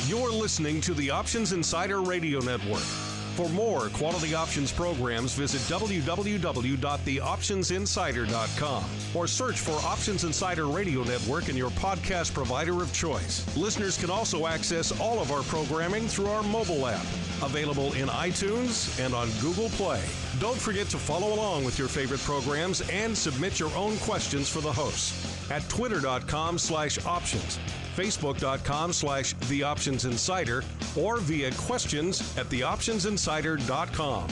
You're listening to the Options Insider Radio Network. For more quality options programs, visit www.theoptionsinsider.com or search for Options Insider Radio Network in your podcast provider of choice. Listeners can also access all of our programming through our mobile app, available in iTunes and on Google Play. Don't forget to follow along with your favorite programs and submit your own questions for the hosts at twitter.com/options, facebook.com/theoptionsinsider, or via questions at theoptionsinsider.com.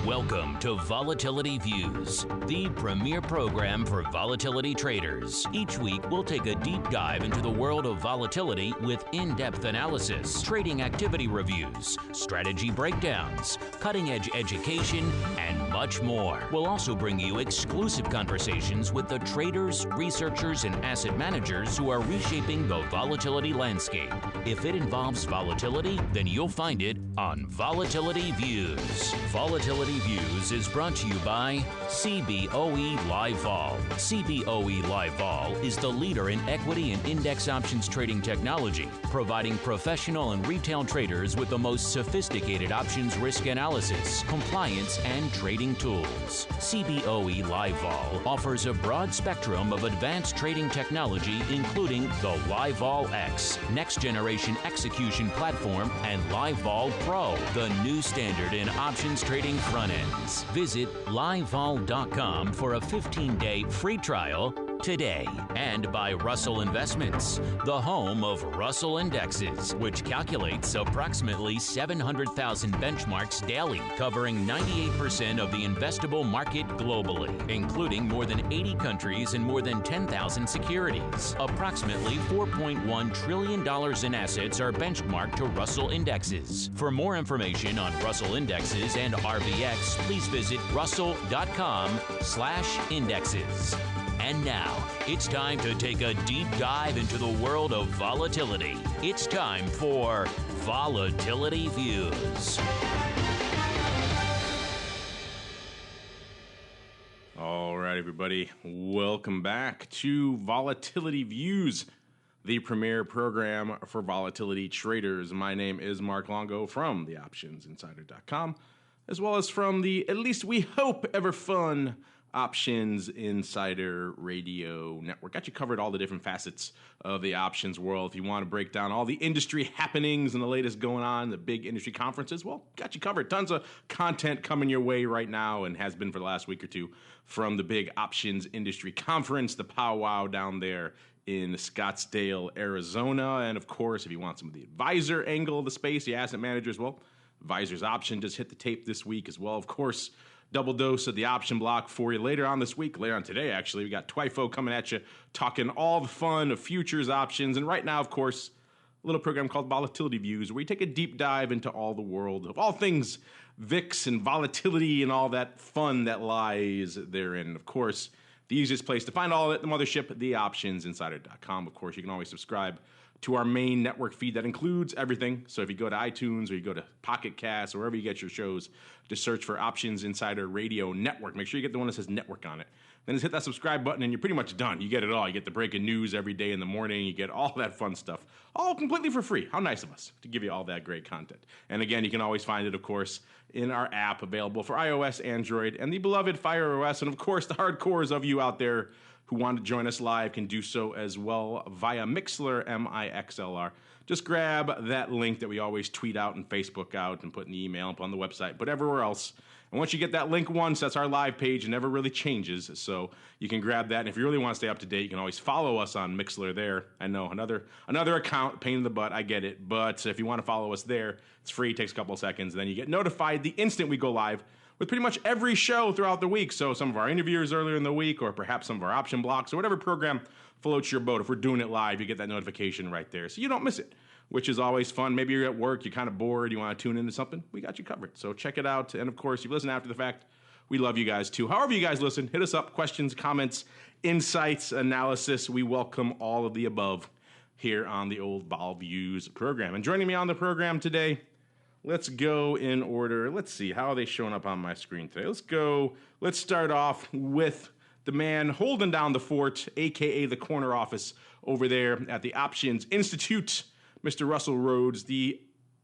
Welcome to Volatility Views, the premier program for volatility traders. Each week, we'll take a deep dive into the world of volatility with in-depth analysis, trading activity reviews, strategy breakdowns, cutting-edge education, and much more. We'll also bring you exclusive conversations with the traders, researchers, and asset managers who are reshaping the volatility landscape. If it involves volatility, then you'll find it on Volatility Views. Volatility Views is brought to you by CBOE Live Vol. CBOE Live Vol is the leader in equity and index options trading technology, providing professional and retail traders with the most sophisticated options risk analysis, compliance, and trading tools. CBOE Live Vol offers a broad spectrum of advanced trading technology, including the Live Vol X, next generation execution platform, and Live Vol Pro, the new standard in options trading front ends. Visit livevol.com for a 15-day free trial today. And by Russell Investments, the home of Russell Indexes, which calculates approximately 700,000 benchmarks daily, covering 98% of the investable market globally, including more than 80 countries and more than 10,000 securities. Approximately $4.1 trillion in assets are benchmarked to Russell Indexes. For more information on Russell Indexes and RVX, please visit russell.com/indexes. And now, it's time to take a deep dive into the world of volatility. It's time for Volatility Views. All right, everybody. Welcome back to Volatility Views, the premier program for volatility traders. My name is Mark Longo from theoptionsinsider.com, as well as from the, at least we hope, ever fun Options Insider Radio Network. Got you covered all the different facets of the options world. If you want to break down all the industry happenings and the latest going on, the big industry conferences, well, got you covered. Tons of content coming your way right now and has been for the last week or two from the big options industry conference, the powwow down there in Scottsdale, Arizona. And of course, if you want some of the advisor angle of the space, the asset managers, well, Advisor's Option just hit the tape this week as well. Of course, double dose of the option block for you later on this week. Later on today, actually, we got Twifo coming at you, talking all the fun of futures options. And right now, of course, a little program called Volatility Views, where we take a deep dive into all the world of all things VIX and volatility and all that fun that lies therein. Of course, the easiest place to find all of it, the mothership, theoptionsinsider.com. Of course, you can always subscribe to our main network feed that includes everything. So if you go to iTunes or you go to Pocket Cast or wherever you get your shows, just search for Options Insider Radio Network. Make sure you get the one that says network on it. Then just hit that subscribe button and you're pretty much done. You get it all. You get the breaking news every day in the morning. You get all that fun stuff, all completely for free. How nice of us to give you all that great content. And again, you can always find it, of course, in our app available for iOS, Android, and the beloved Fire OS. And of course, the hardcores of you out there who want to join us live can do so as well via Mixlr, Mixlr. Just grab that link that we always tweet out and Facebook out and put in the email and put on the website, but everywhere else. And once you get that link once, that's our live page. It never really changes, so you can grab that. And if you really want to stay up to date, you can always follow us on Mixlr there. I know, another account, pain in the butt, I get it. But if you want to follow us there, it's free, it takes a couple of seconds, and then you get notified the instant we go live with pretty much every show throughout the week. So some of our interviewers earlier in the week, or perhaps some of our option blocks, or whatever program floats your boat. If we're doing it live, you get that notification right there, so you don't miss it, which is always fun. Maybe you're at work, you're kind of bored, you want to tune into something, we got you covered. So check it out. And of course, if you listen after the fact, we love you guys too. However you guys listen, hit us up, questions, comments, insights, analysis. We welcome all of the above here on the old Vol Views program. And joining me on the program today, let's go in order. Let's see, how are they showing up on my screen today? Let's start off with the man holding down the fort, a.k.a. the corner office over there at the Options Institute, Mr. Russell Rhodes, the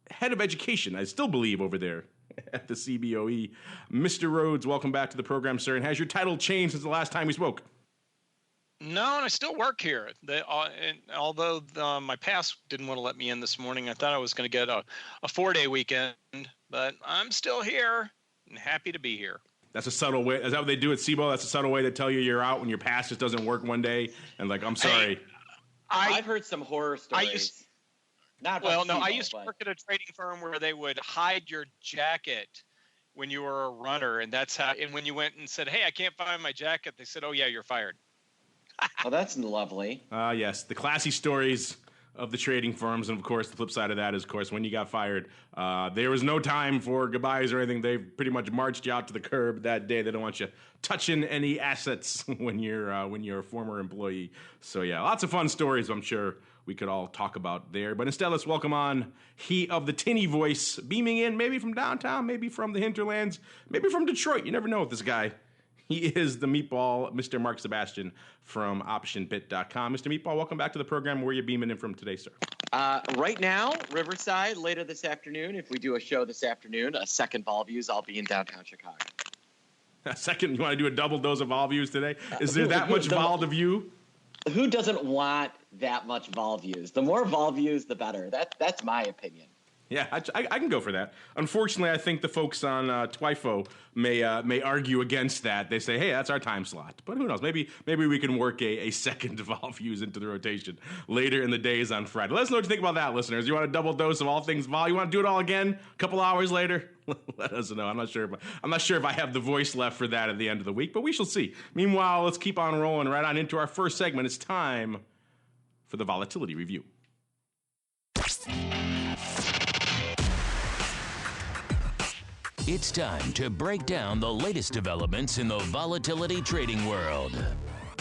head of education, I still believe, over there at the CBOE. Mr. Rhodes, welcome back to the program, sir. And has your title changed since the last time we spoke? No, and I still work here. And although my pass didn't want to let me in this morning, I thought I was going to get a 4-day weekend, but I'm still here and happy to be here. That's a subtle way. Is that what they do at CBOE? That's a subtle way to tell you you're out when your pass just doesn't work one day. And like, I'm sorry. I've heard some horror stories. I used to work at a trading firm where they would hide your jacket when you were a runner. And that's how, and when you went and said, hey, I can't find my jacket, they said, oh yeah, you're fired. Oh, that's lovely. Yes, the classy stories of the trading firms. And, of course, the flip side of that is, of course, when you got fired, there was no time for goodbyes or anything. They pretty much marched you out to the curb that day. They don't want you touching any assets when you're a former employee. So, yeah, lots of fun stories I'm sure we could all talk about there. But instead, let's welcome on he of the tinny voice, beaming in maybe from downtown, maybe from the hinterlands, maybe from Detroit. You never know with this guy. He is the meatball, Mr. Mark Sebastian from OptionBit.com. Mr. Meatball, welcome back to the program. Where are you beaming in from today, sir? Right now, Riverside. Later this afternoon, if we do a show this afternoon, a second Vol Views, I'll be in downtown Chicago. A second, you want to do a double dose of Vol Views today? Is there that much Vol to view? Who doesn't want that much Vol Views? The more Vol Views, the better. That's my opinion. Yeah, I can go for that. Unfortunately, I think the folks on TWIFO may argue against that. They say, hey, that's our time slot. But who knows? Maybe we can work a second Vol Views into the rotation later in the days on Friday. Let us know what you think about that, listeners. You want a double dose of all things Vol? You want to do it all again a couple hours later? Let us know. I'm not sure if I have the voice left for that at the end of the week, but we shall see. Meanwhile, let's keep on rolling right on into our first segment. It's time for the Volatility Review. It's time to break down the latest developments in the volatility trading world.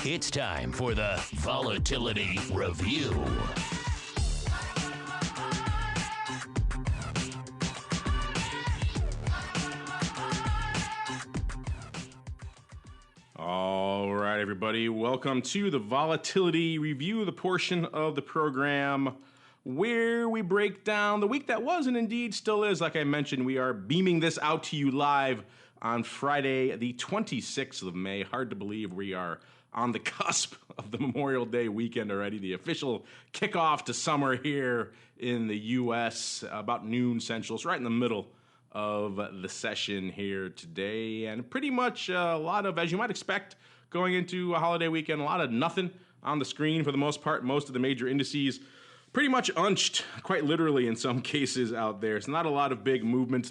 It's time for the Volatility Review. All right, everybody. Welcome to the Volatility Review, the portion of the program where we break down the week that was and indeed still is. Like I mentioned, we are beaming this out to you live on Friday, the 26th of May. Hard to believe we are on the cusp of the Memorial Day weekend already, the official kickoff to summer here in the U.S., about noon Central. It's right in the middle of the session here today. And pretty much a lot of, as you might expect, going into a holiday weekend, a lot of nothing on the screen for the most part. Most of the major indices pretty much unched, quite literally in some cases out there. It's not a lot of big movement.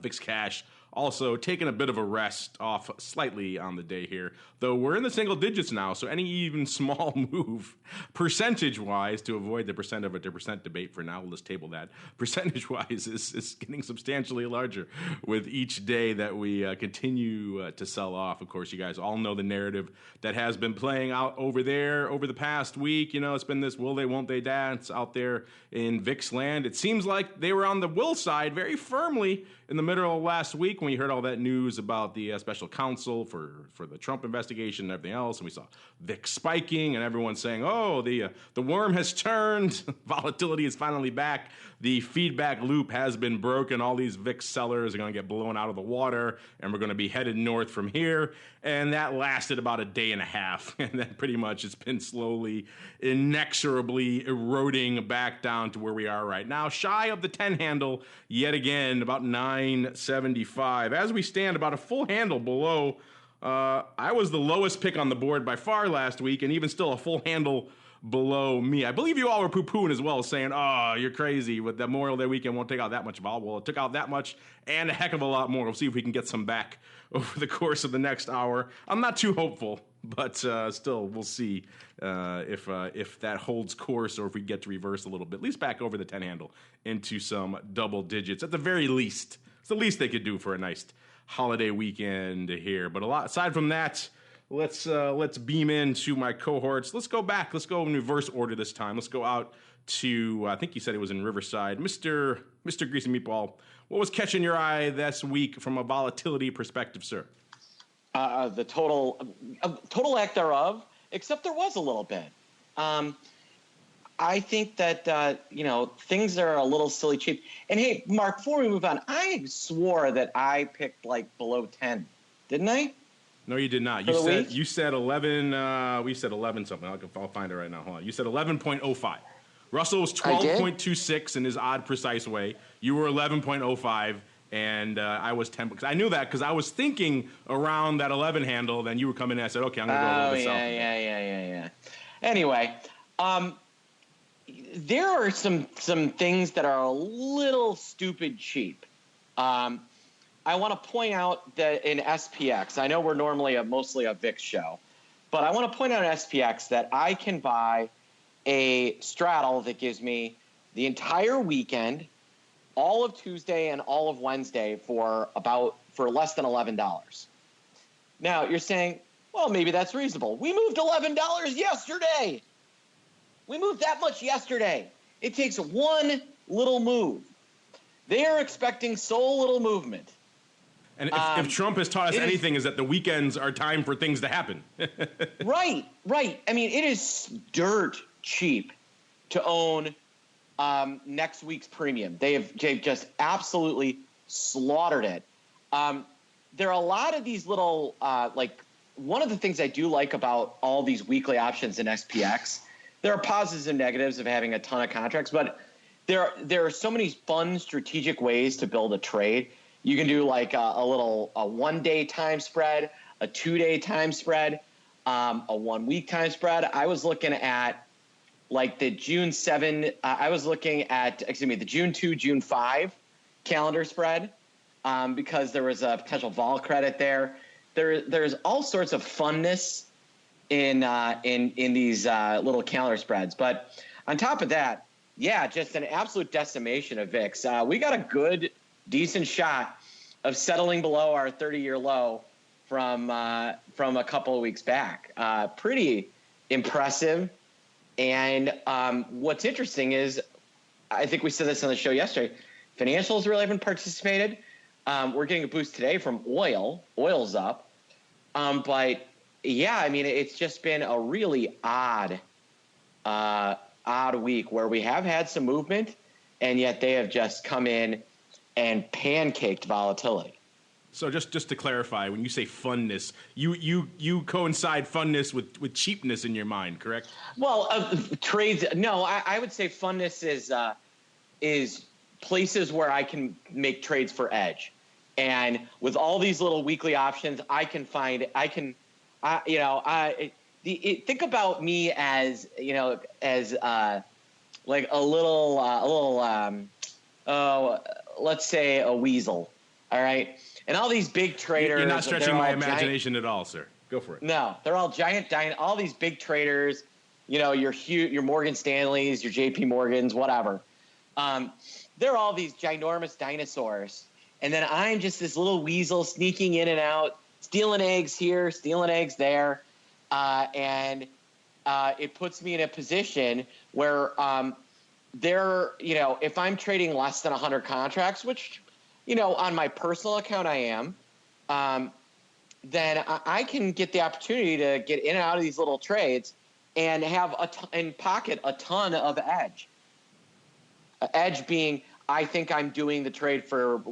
VIX Cash also taking a bit of a rest off slightly on the day here, though we're in the single digits now, so any even small move, percentage-wise, to avoid the percent of it to percent debate for now, we'll just table that, percentage-wise is getting substantially larger with each day that we continue to sell off. Of course, you guys all know the narrative that has been playing out over there over the past week. You know, it's been this will they, won't they dance out there in VIX land. It seems like they were on the will side very firmly in the middle of last week when you heard all that news about the special counsel for the Trump investigation and everything else, and we saw VIX spiking and everyone saying, oh, the worm has turned, volatility is finally back, the feedback loop has been broken, all these VIX sellers are going to get blown out of the water, and we're going to be headed north from here. And that lasted about a day and a half, and then pretty much it's been slowly, inexorably eroding back down to where we are right now, shy of the 10 handle yet again, about 975. As we stand about a full handle below, I was the lowest pick on the board by far last week, and even still a full handle below me. I believe you all were poo-pooing as well, saying, oh, you're crazy, with the Memorial Day weekend won't take out that much vol. Well, it took out that much and a heck of a lot more. We'll see if we can get some back over the course of the next hour. I'm not too hopeful, but still, we'll see if that holds course or if we get to reverse a little bit, at least back over the 10 handle into some double digits at the very least. It's the least they could do for a nice holiday weekend here. But aside from that, let's beam into my cohorts. Let's go back. Let's go in reverse order this time. Let's go out to, I think you said it was in Riverside. Mr. Greasy Meatball, what was catching your eye this week from a volatility perspective, sir? the total lack thereof, except there was a little bit. I think that, things are a little silly cheap. And hey, Mark, before we move on, I swore that I picked like below 10, didn't I? No, you did not. You said 11. We said 11 something. I'll find it right now. Hold on. You said 11.05. Russell was 12.26 in his odd, precise way. You were 11.05, and I was 10. Because I knew that because I was thinking around that 11 handle. Then you were coming in. I said, okay, I'm going to go a little bit south. Yeah. Anyway, there are some things that are a little stupid cheap. I want to point out that in SPX, I know we're normally mostly a VIX show, but I want to point out in SPX that I can buy a straddle that gives me the entire weekend, all of Tuesday and all of Wednesday for less than $11. Now you're saying, well, maybe that's reasonable. We moved $11 yesterday. We moved that much yesterday. It takes one little move. They are expecting so little movement. And if Trump has taught us anything, is that the weekends are time for things to happen. Right. I mean, it is dirt cheap to own next week's premium. They've just absolutely slaughtered it. There are a lot of these little, one of the things I do like about all these weekly options in SPX, there are positives and negatives of having a ton of contracts, but there are so many fun strategic ways to build a trade. You can do like a 1 day time spread, a 2 day time spread, a 1 week time spread. I was looking at like the June 7, the June 2, June 5 calendar spread because there was a potential vol credit there. There's all sorts of funness in these little calendar spreads. But on top of that, yeah, just an absolute decimation of VIX. We got a decent shot of settling below our 30-year low from a couple of weeks back. Pretty impressive. And what's interesting is, I think we said this on the show yesterday, financials really haven't participated. We're getting a boost today from oil. Oil's up. But yeah, I mean, it's just been a really odd week where we have had some movement, and yet they have just come in and pancaked volatility. So just to clarify, when you say funness, you coincide funness with cheapness in your mind, correct? Well, trades. No, I would say funness is places where I can make trades for edge, and with all these little weekly options, think about me as like a little let's say a weasel. All right. And all these big traders. You're not stretching my imagination at all, sir. Go for it. No, they're all giant. All these big traders, your Morgan Stanleys, your JP Morgans, whatever. They're all these ginormous dinosaurs. And then I'm just this little weasel sneaking in and out, stealing eggs here, stealing eggs there. And it puts me in a position where if I'm trading less than 100 contracts, which, on my personal account I am, then I can get the opportunity to get in and out of these little trades and have pocket a ton of edge. Edge being, I think I'm doing the trade for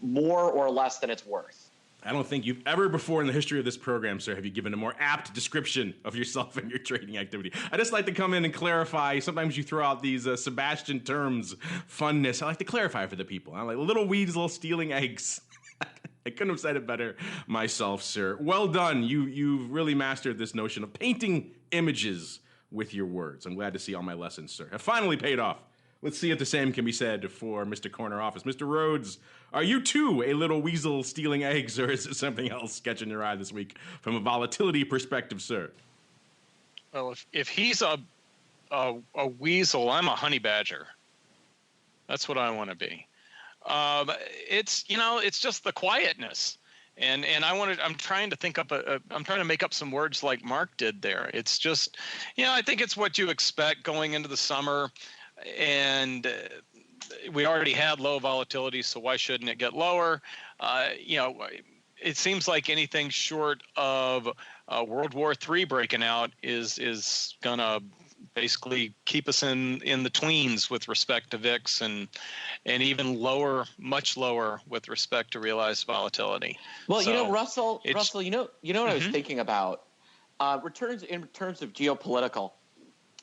more or less than it's worth. I don't think you've ever before in the history of this program, sir, have you given a more apt description of yourself and your trading activity. I just like to come in and clarify. Sometimes you throw out these Sebastian terms, funness. I like to clarify for the people. I'm like little weasel stealing eggs. I couldn't have said it better myself, sir. Well done. You've really mastered this notion of painting images with your words. I'm glad to see all my lessons, sir, have finally paid off. Let's see if the same can be said for Mr. Corner Office. Mr. Rhodes, are you too a little weasel stealing eggs, or is it something else catching your eye this week from a volatility perspective, sir? Well, if he's a weasel, I'm a honey badger. That's what I want to be. It's just the quietness, and I'm trying to think up I'm trying to make up some words like Mark did there. It's just, I think it's what you expect going into the summer. And we already had low volatility, so why shouldn't it get lower? it seems like anything short of World War III breaking out is gonna basically keep us in the tweens with respect to VIX and even lower, much lower with respect to realized volatility. Well, So Russell, you know what I was thinking about? Returns in terms of geopolitical.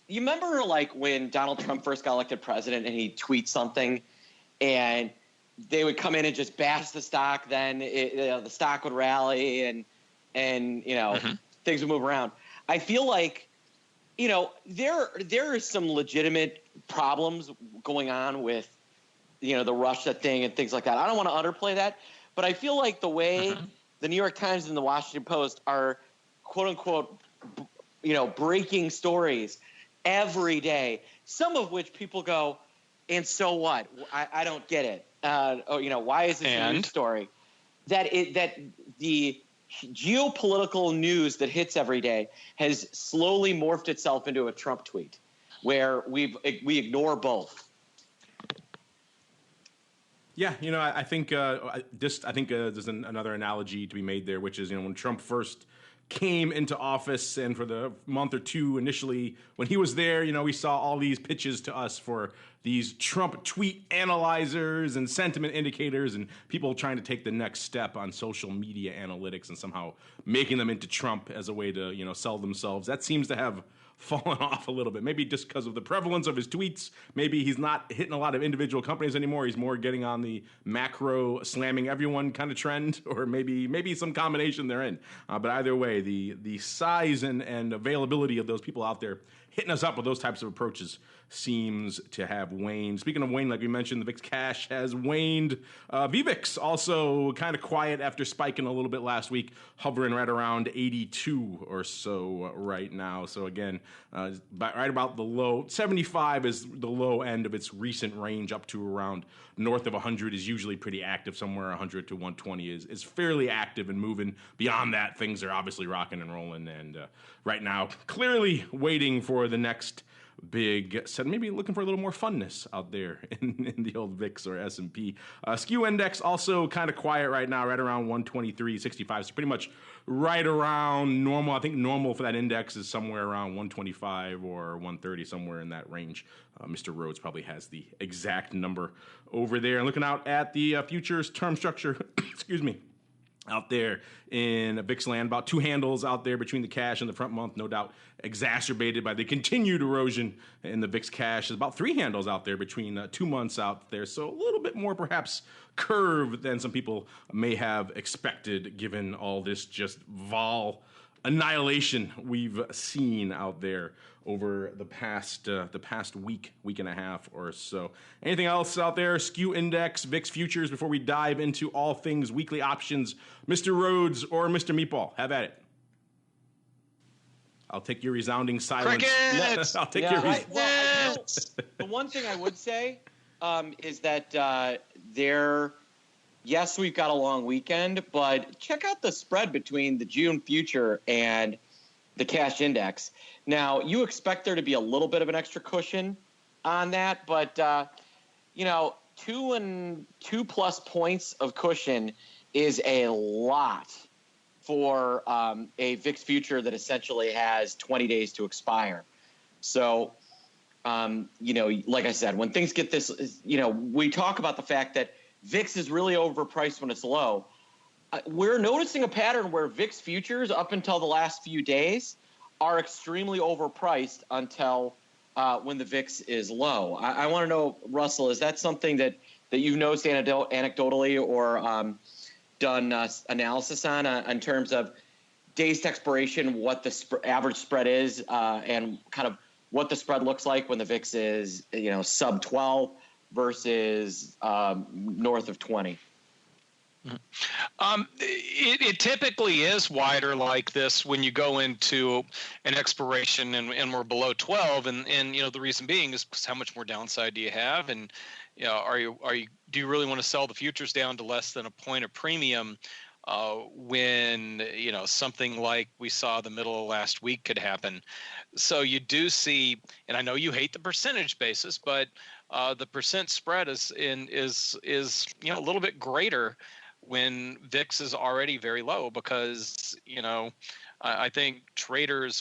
You remember like when Donald Trump first got elected president and he tweets something and they would come in and just bash the stock, then the stock would rally and things would move around. I feel like, there is some legitimate problems going on with, the Russia thing and things like that. I don't want to underplay that, but I feel like the way the New York Times and the Washington Post are quote unquote, breaking stories every day, some of which people go, and so what? I don't get it. Why is this a news story? That the geopolitical news that hits every day has slowly morphed itself into a Trump tweet, where we ignore both. Yeah, I think there's another analogy to be made there, which is when Trump first came into office, and for the month or two initially when he was there, we saw all these pitches to us for these Trump tweet analyzers and sentiment indicators and people trying to take the next step on social media analytics and somehow making them into Trump as a way to, sell themselves. That seems to have fallen off a little bit, maybe just because of the prevalence of his tweets. Maybe he's not hitting a lot of individual companies anymore. He's more getting on the macro slamming everyone kind of trend, or maybe some combination therein. But either way, the size and availability of those people out there hitting us up with those types of approaches seems to have waned. Speaking of waned, like we mentioned, the VIX Cash has waned. VVIX also kind of quiet after spiking a little bit last week, hovering right around 82 or so right now. So again, right about the low. 75 is the low end of its recent range, up to around north of 100 is usually pretty active. Somewhere 100 to 120 is fairly active and moving. Beyond that, things are obviously rocking and rolling. And right now, clearly waiting for the next big set, maybe looking for a little more funness out there in the old VIX or S&P. Skew index also kind of quiet right now, right around 123.65. So pretty much right around normal. I think normal for that index is somewhere around 125 or 130, somewhere in that range. Mr. Rhodes probably has the exact number over there. And looking out at the futures term structure, excuse me, out there in VIX land, about two handles out there between the cash and the front month, no doubt exacerbated by the continued erosion in the VIX Cash. There's about three handles out there between 2 months out there, so a little bit more perhaps curve than some people may have expected, given all this just vol annihilation we've seen out there over the past week and a half or so. Anything else out there? Skew index, VIX futures, before we dive into all things weekly options. Mr. Rhodes or Mr. Meatball, have at it. I'll take your resounding silence. I'll take your the one thing I would say is that yes, we've got a long weekend, but check out the spread between the June Future and the cash index. Now, you expect there to be a little bit of an extra cushion on that, but 2+ points of cushion is a lot for a VIX future that essentially has 20 days to expire. So, like I said, when things get this, we talk about the fact that VIX is really overpriced when it's low. We're noticing a pattern where VIX futures up until the last few days are extremely overpriced until when the VIX is low. I want to know, Russell, is that something that you've noticed anecdotally or done analysis on in terms of days to expiration, what the average spread is, and kind of what the spread looks like when the VIX is, sub 12 versus north of 20? It typically is wider like this when you go into an expiration and we're below 12, and the reason being is how much more downside do you have, and do you really want to sell the futures down to less than a point of premium when something like we saw the middle of last week could happen? So you do see, and I know you hate the percentage basis, but the percent spread is a little bit greater when VIX is already very low, because, I think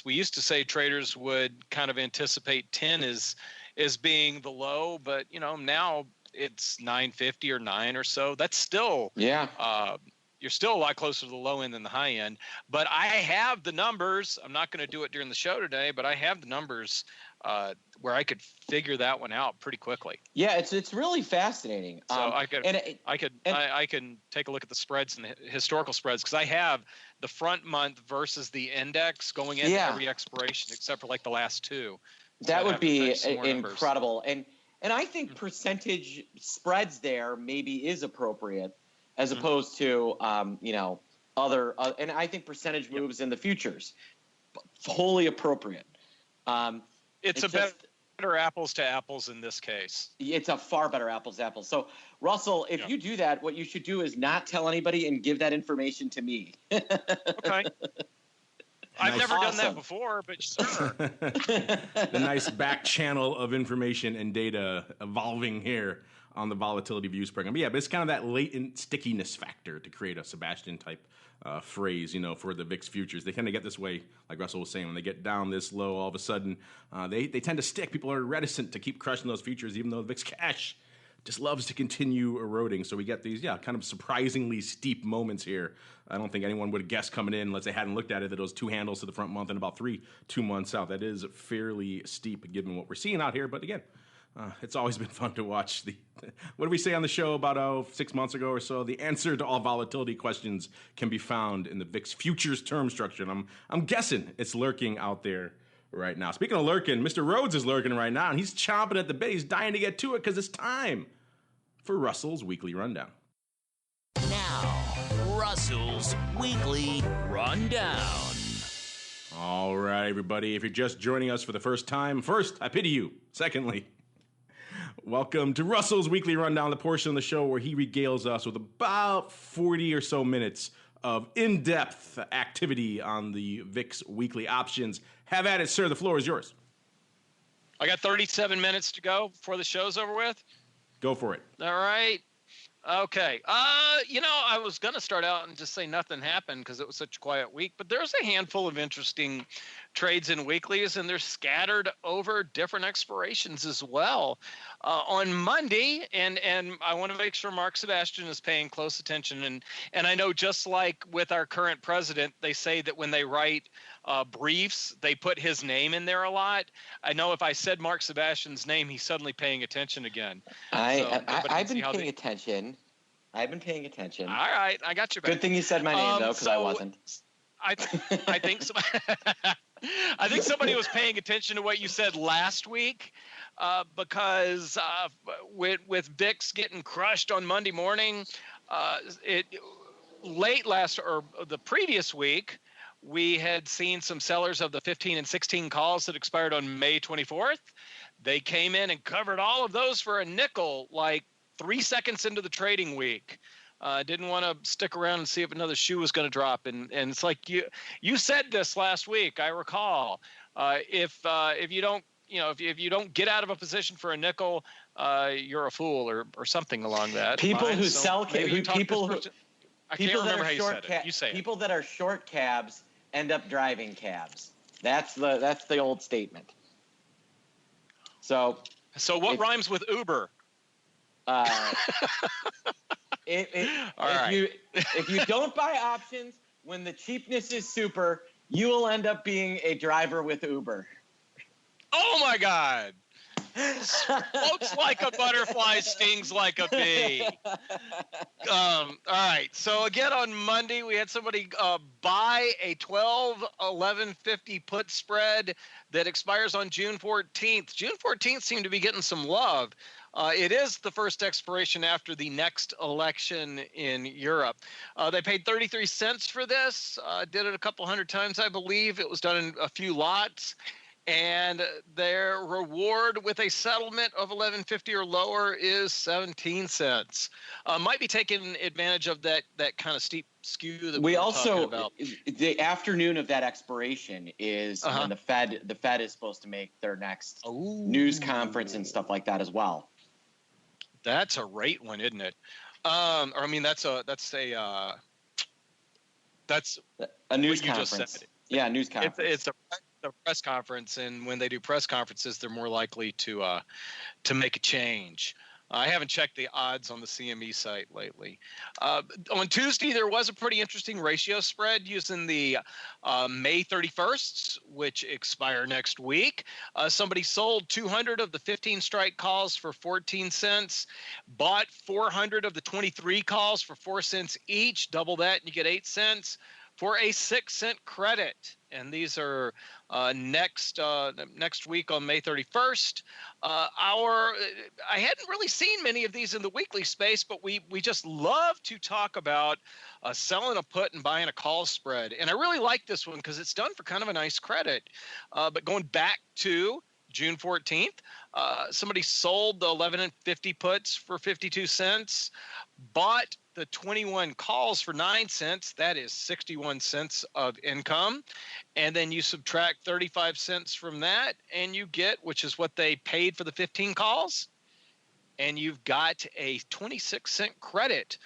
we used to say traders would kind of anticipate 10 as being the low, but, now it's 950 or 9 or so. That's still, you're still a lot closer to the low end than the high end. But I have the numbers. I'm not going to do it during the show today, but I have the numbers where I could figure that one out pretty quickly. Yeah, it's really fascinating. So I can take a look at the spreads and the historical spreads, because I have the front month versus the index going into every expiration except for like the last two. That would be incredible. And I think percentage spreads there maybe is appropriate, as opposed to other and I think percentage moves in the futures wholly appropriate. It's better apples to apples in this case. It's a far better apples to apples. So Russell, if you do that, what you should do is not tell anybody and give that information to me. Okay. I've never done that before, but sure. The nice back channel of information and data evolving here on the Volatility Views program. But it's kind of that latent stickiness factor to create a Sebastian type phrase, for the VIX futures. They tend to get this way, like Russell was saying, when they get down this low, all of a sudden, they tend to stick. People are reticent to keep crushing those futures, even though the VIX Cash just loves to continue eroding. So we get these, kind of surprisingly steep moments here. I don't think anyone would have guessed coming in, unless they hadn't looked at it, that those two handles to the front month and about 2 months out. That is fairly steep given what we're seeing out here. But again, it's always been fun to watch what did we say on the show about 6 months ago or so? The answer to all volatility questions can be found in the VIX futures term structure. And I'm guessing it's lurking out there right now. Speaking of lurking, Mr. Rhodes is lurking right now, and he's chomping at the bit. He's dying to get to it because it's time for Russell's Weekly Rundown. Now, Russell's Weekly Rundown. All right, everybody. If you're just joining us for the first time, first, I pity you. Secondly, welcome to Russell's Weekly Rundown, the portion of the show where he regales us with about 40 or so minutes of in-depth activity on the VIX Weekly options. Have at it, sir. The floor is yours. I got 37 minutes to go before the show's over with. Go for it. All right. Okay. I was going to start out and just say nothing happened because it was such a quiet week, but there's a handful of interesting trades in weeklies, and they're scattered over different expirations as well. On Monday, and I want to make sure Mark Sebastian is paying close attention, and I know just like with our current president, they say that when they write briefs, they put his name in there a lot. I know if I said Mark Sebastian's name, he's suddenly paying attention again. I've been paying attention. I've been paying attention. All right, I got your back. Good thing you said my name though, because I wasn't. I think so. I think somebody was paying attention to what you said last week, because with VIX getting crushed on Monday morning, the previous week, we had seen some sellers of the 15 and 16 calls that expired on May 24th. They came in and covered all of those for a nickel, like 3 seconds into the trading week. Didn't want to stick around and see if another shoe was going to drop. And it's like you said this last week, I recall. If you don't get out of a position for a nickel, you're a fool or something along that. People who sell I can't remember how you said it. You say people that are short cabs end up driving cabs. That's the old statement. So what rhymes with Uber? If you don't buy options when the cheapness is super, you will end up being a driver with Uber. Oh my God. Floats like a butterfly, stings like a bee. All right. So again, on Monday, we had somebody buy a 12-11.50 put spread that expires on June 14th. June 14th seemed to be getting some love. It is the first expiration after the next election in Europe. They paid 33 cents for this, did it a couple hundred times, I believe. It was done in a few lots. And their reward with a settlement of 11.50 or lower is 17 cents. Might be taking advantage of that kind of steep skew that we were talking about. The afternoon of that expiration is when the Fed is supposed to make their next news conference and stuff like that as well. That's a rate one, isn't it? Or I mean, that's a news what you conference. just said. Yeah, a news conference. It's a press conference, and when they do press conferences, they're more likely to make a change. I haven't checked the odds on the CME site lately. On Tuesday, there was a pretty interesting ratio spread using the May 31st, which expire next week. Somebody sold 200 of the 15 strike calls for 14 cents, bought 400 of the 23 calls for 4 cents each. Double that, and you get 8 cents for a 6-cent credit. And these are next week on May 31st. I hadn't really seen many of these in the weekly space, but we just love to talk about selling a put and buying a call spread. And I really like this one because it's done for kind of a nice credit. But going back to June 14th, somebody sold the 11 and 50 puts for 52 cents, bought the 21 calls for 9 cents. That is 61 cents of income. And then you subtract 35 cents from that, and you get, which is what they paid for the 15 calls, and you've got a 26-cent credit,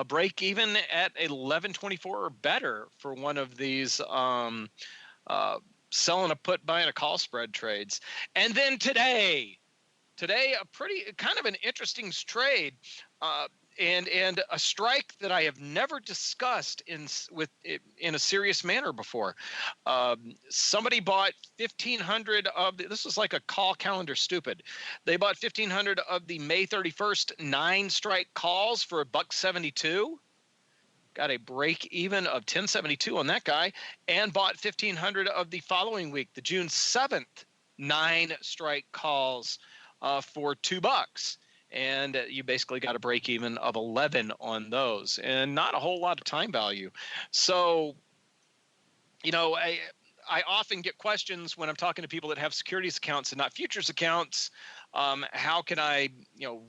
break even at 11.24 or better for one of these selling a put, buying a call spread trades. And then today a pretty kind of an interesting trade, and a strike that I have never discussed in a serious manner before. Somebody bought 1,500 of this was like a call calendar stupid. They bought 1,500 of the May 31st 9 strike calls for $1.72. Got a break even of 10.72 on that guy, and bought 1,500 of the following week, the June 7th 9 strike calls for $2. And you basically got a break even of 11 on those, and not a whole lot of time value. So, I often get questions when I'm talking to people that have securities accounts and not futures accounts. How can I,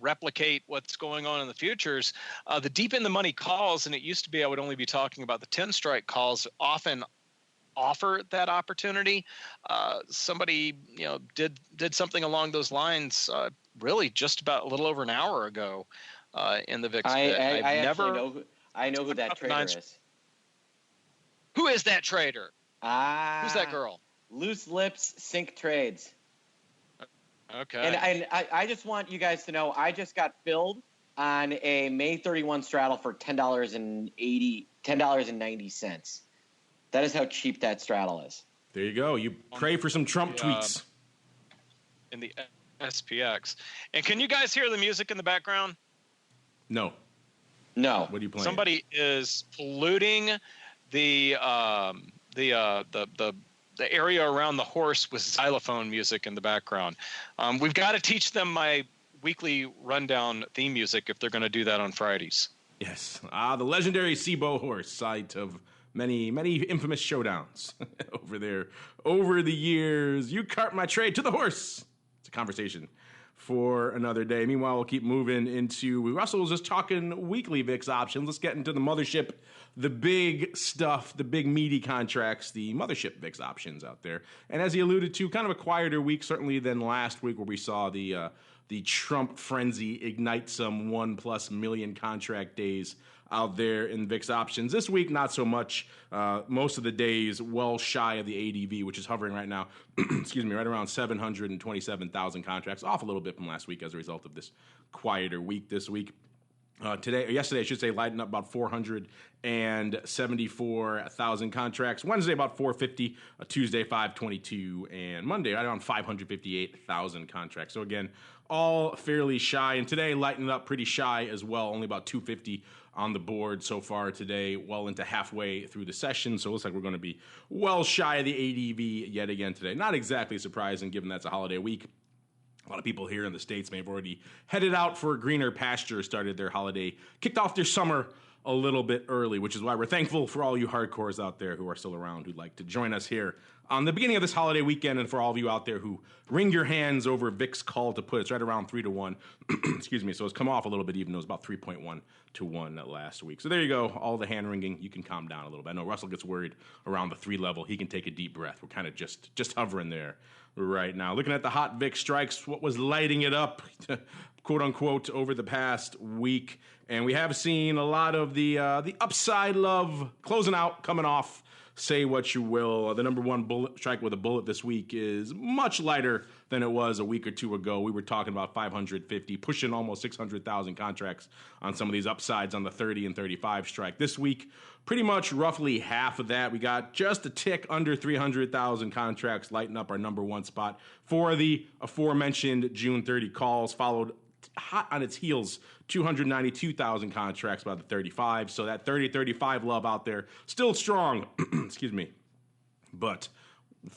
replicate what's going on in the futures? The deep in the money calls, and it used to be I would only be talking about the 10 strike calls, often offer that opportunity. Somebody, did something along those lines. Really, just about a little over an hour ago, in the VIX. I know who that trader is. Who is that trader? Who's that girl? Loose lips, sink trades. Okay. And I just want you guys to know, I just got filled on a May 31 straddle for $10.90. That is how cheap that straddle is. There you go. You pray for some Trump tweets. In the SPX. And can you guys hear the music in the background? No. What are you playing? Somebody is polluting the area around the horse with xylophone music in the background. We've got to teach them my weekly rundown theme music if they're going to do that on Fridays. Yes. The legendary CBOE horse, site of many infamous showdowns over there over the years. You cart my trade to the horse. It's a conversation for another day. Meanwhile, we'll keep moving into, Russell was just talking weekly VIX options. Let's get into the mothership, the big stuff, the big meaty contracts, the mothership VIX options out there. And as he alluded to, kind of a quieter week certainly than last week, where we saw the Trump frenzy ignite some 1+ million contract days out there in VIX options. This week, not so much. Most of the days well shy of the ADV, which is hovering right now, right around 727,000 contracts, off a little bit from last week as a result of this quieter week this week. Yesterday, I should say, lighting up about 474,000 contracts. Wednesday, about 450. Tuesday, 522. And Monday, right around 558,000 contracts. So again, all fairly shy. And today, lighting up pretty shy as well. Only about 250 on the board so far today, well into halfway through the session. So it looks like we're going to be well shy of the ADV yet again today. Not exactly surprising, given that's a holiday week. A lot of people here in the States may have already headed out for greener pasture, started their holiday, kicked off their summer a little bit early, which is why we're thankful for all you hardcores out there who are still around, who'd like to join us here on the beginning of this holiday weekend, and for all of you out there who wring your hands over VIX call to put. It's right around 3-1. Excuse me. So it's come off a little bit, even though it was about 3.1 to 1 last week. So there you go. All the hand wringing. You can calm down a little bit. I know Russell gets worried around the 3 level. He can take a deep breath. We're kind of just hovering there right now. Looking at the hot VIX strikes, what was lighting it up? Of quote unquote, over the past week. And we have seen a lot of the upside love closing out, coming off. Say what you will. The number one bullet strike with a bullet this week is much lighter than it was a week or two ago. We were talking about 550, pushing almost 600,000 contracts on some of these upsides on the 30 and 35 strike. This week, pretty much roughly half of that. We got just a tick under 300,000 contracts, lighting up our number one spot for the aforementioned June 30 calls, followed hot on its heels, 292,000 contracts by the 35. So that 30-35 love out there, still strong, excuse me, but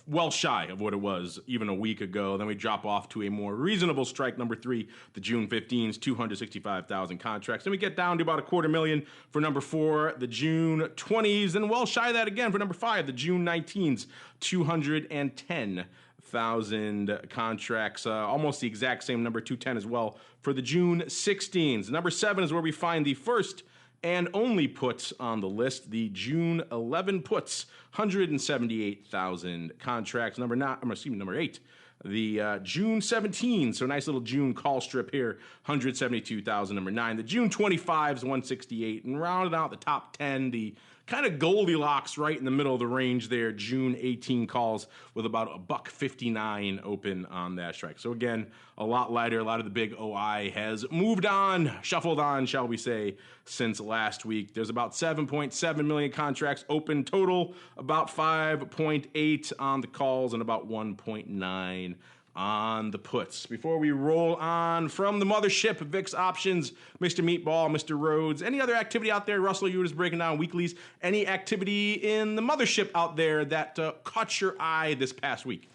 well shy of what it was even a week ago. Then we drop off to a more reasonable strike, number 3, the June 15s, 265,000 contracts. Then we get down to about 250,000 for number 4, the June 20s, and well shy of that again for number 5, the June 19s, 210,000 contracts, almost the exact same number, 210 as well for the June 16s. Number 7 is where we find the first and only puts on the list, the June 11 puts, 178,000 contracts. Number 8, the June 17, so a nice little June call strip here, 172,000. Number 9, the June 25s, 168, and rounded out the top 10, the kind of Goldilocks right in the middle of the range there, June 18 calls with about $1.59 open on that strike. So again, a lot lighter. A lot of the big OI has moved on, shuffled on, shall we say, since last week. There's about 7.7 million contracts open total, about 5.8 on the calls, and about 1.9 on the puts. Before we roll on from the mothership, VIX options, Mr. Meatball, Mr. Rhodes, any other activity out there? Russell, you were just breaking down weeklies. Any activity in the mothership out there that caught your eye this past week?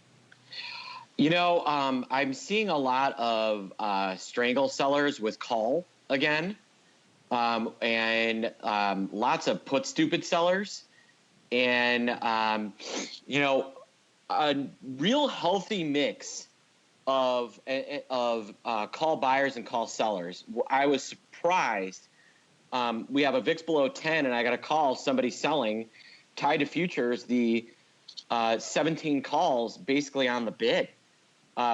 You know, I'm seeing a lot of strangle sellers with call again, and lots of put stupid sellers, and a real healthy mix of call buyers and call sellers. I was surprised. We have a VIX below 10, and I got a call, somebody selling tied to futures, the 17 calls basically on the bid,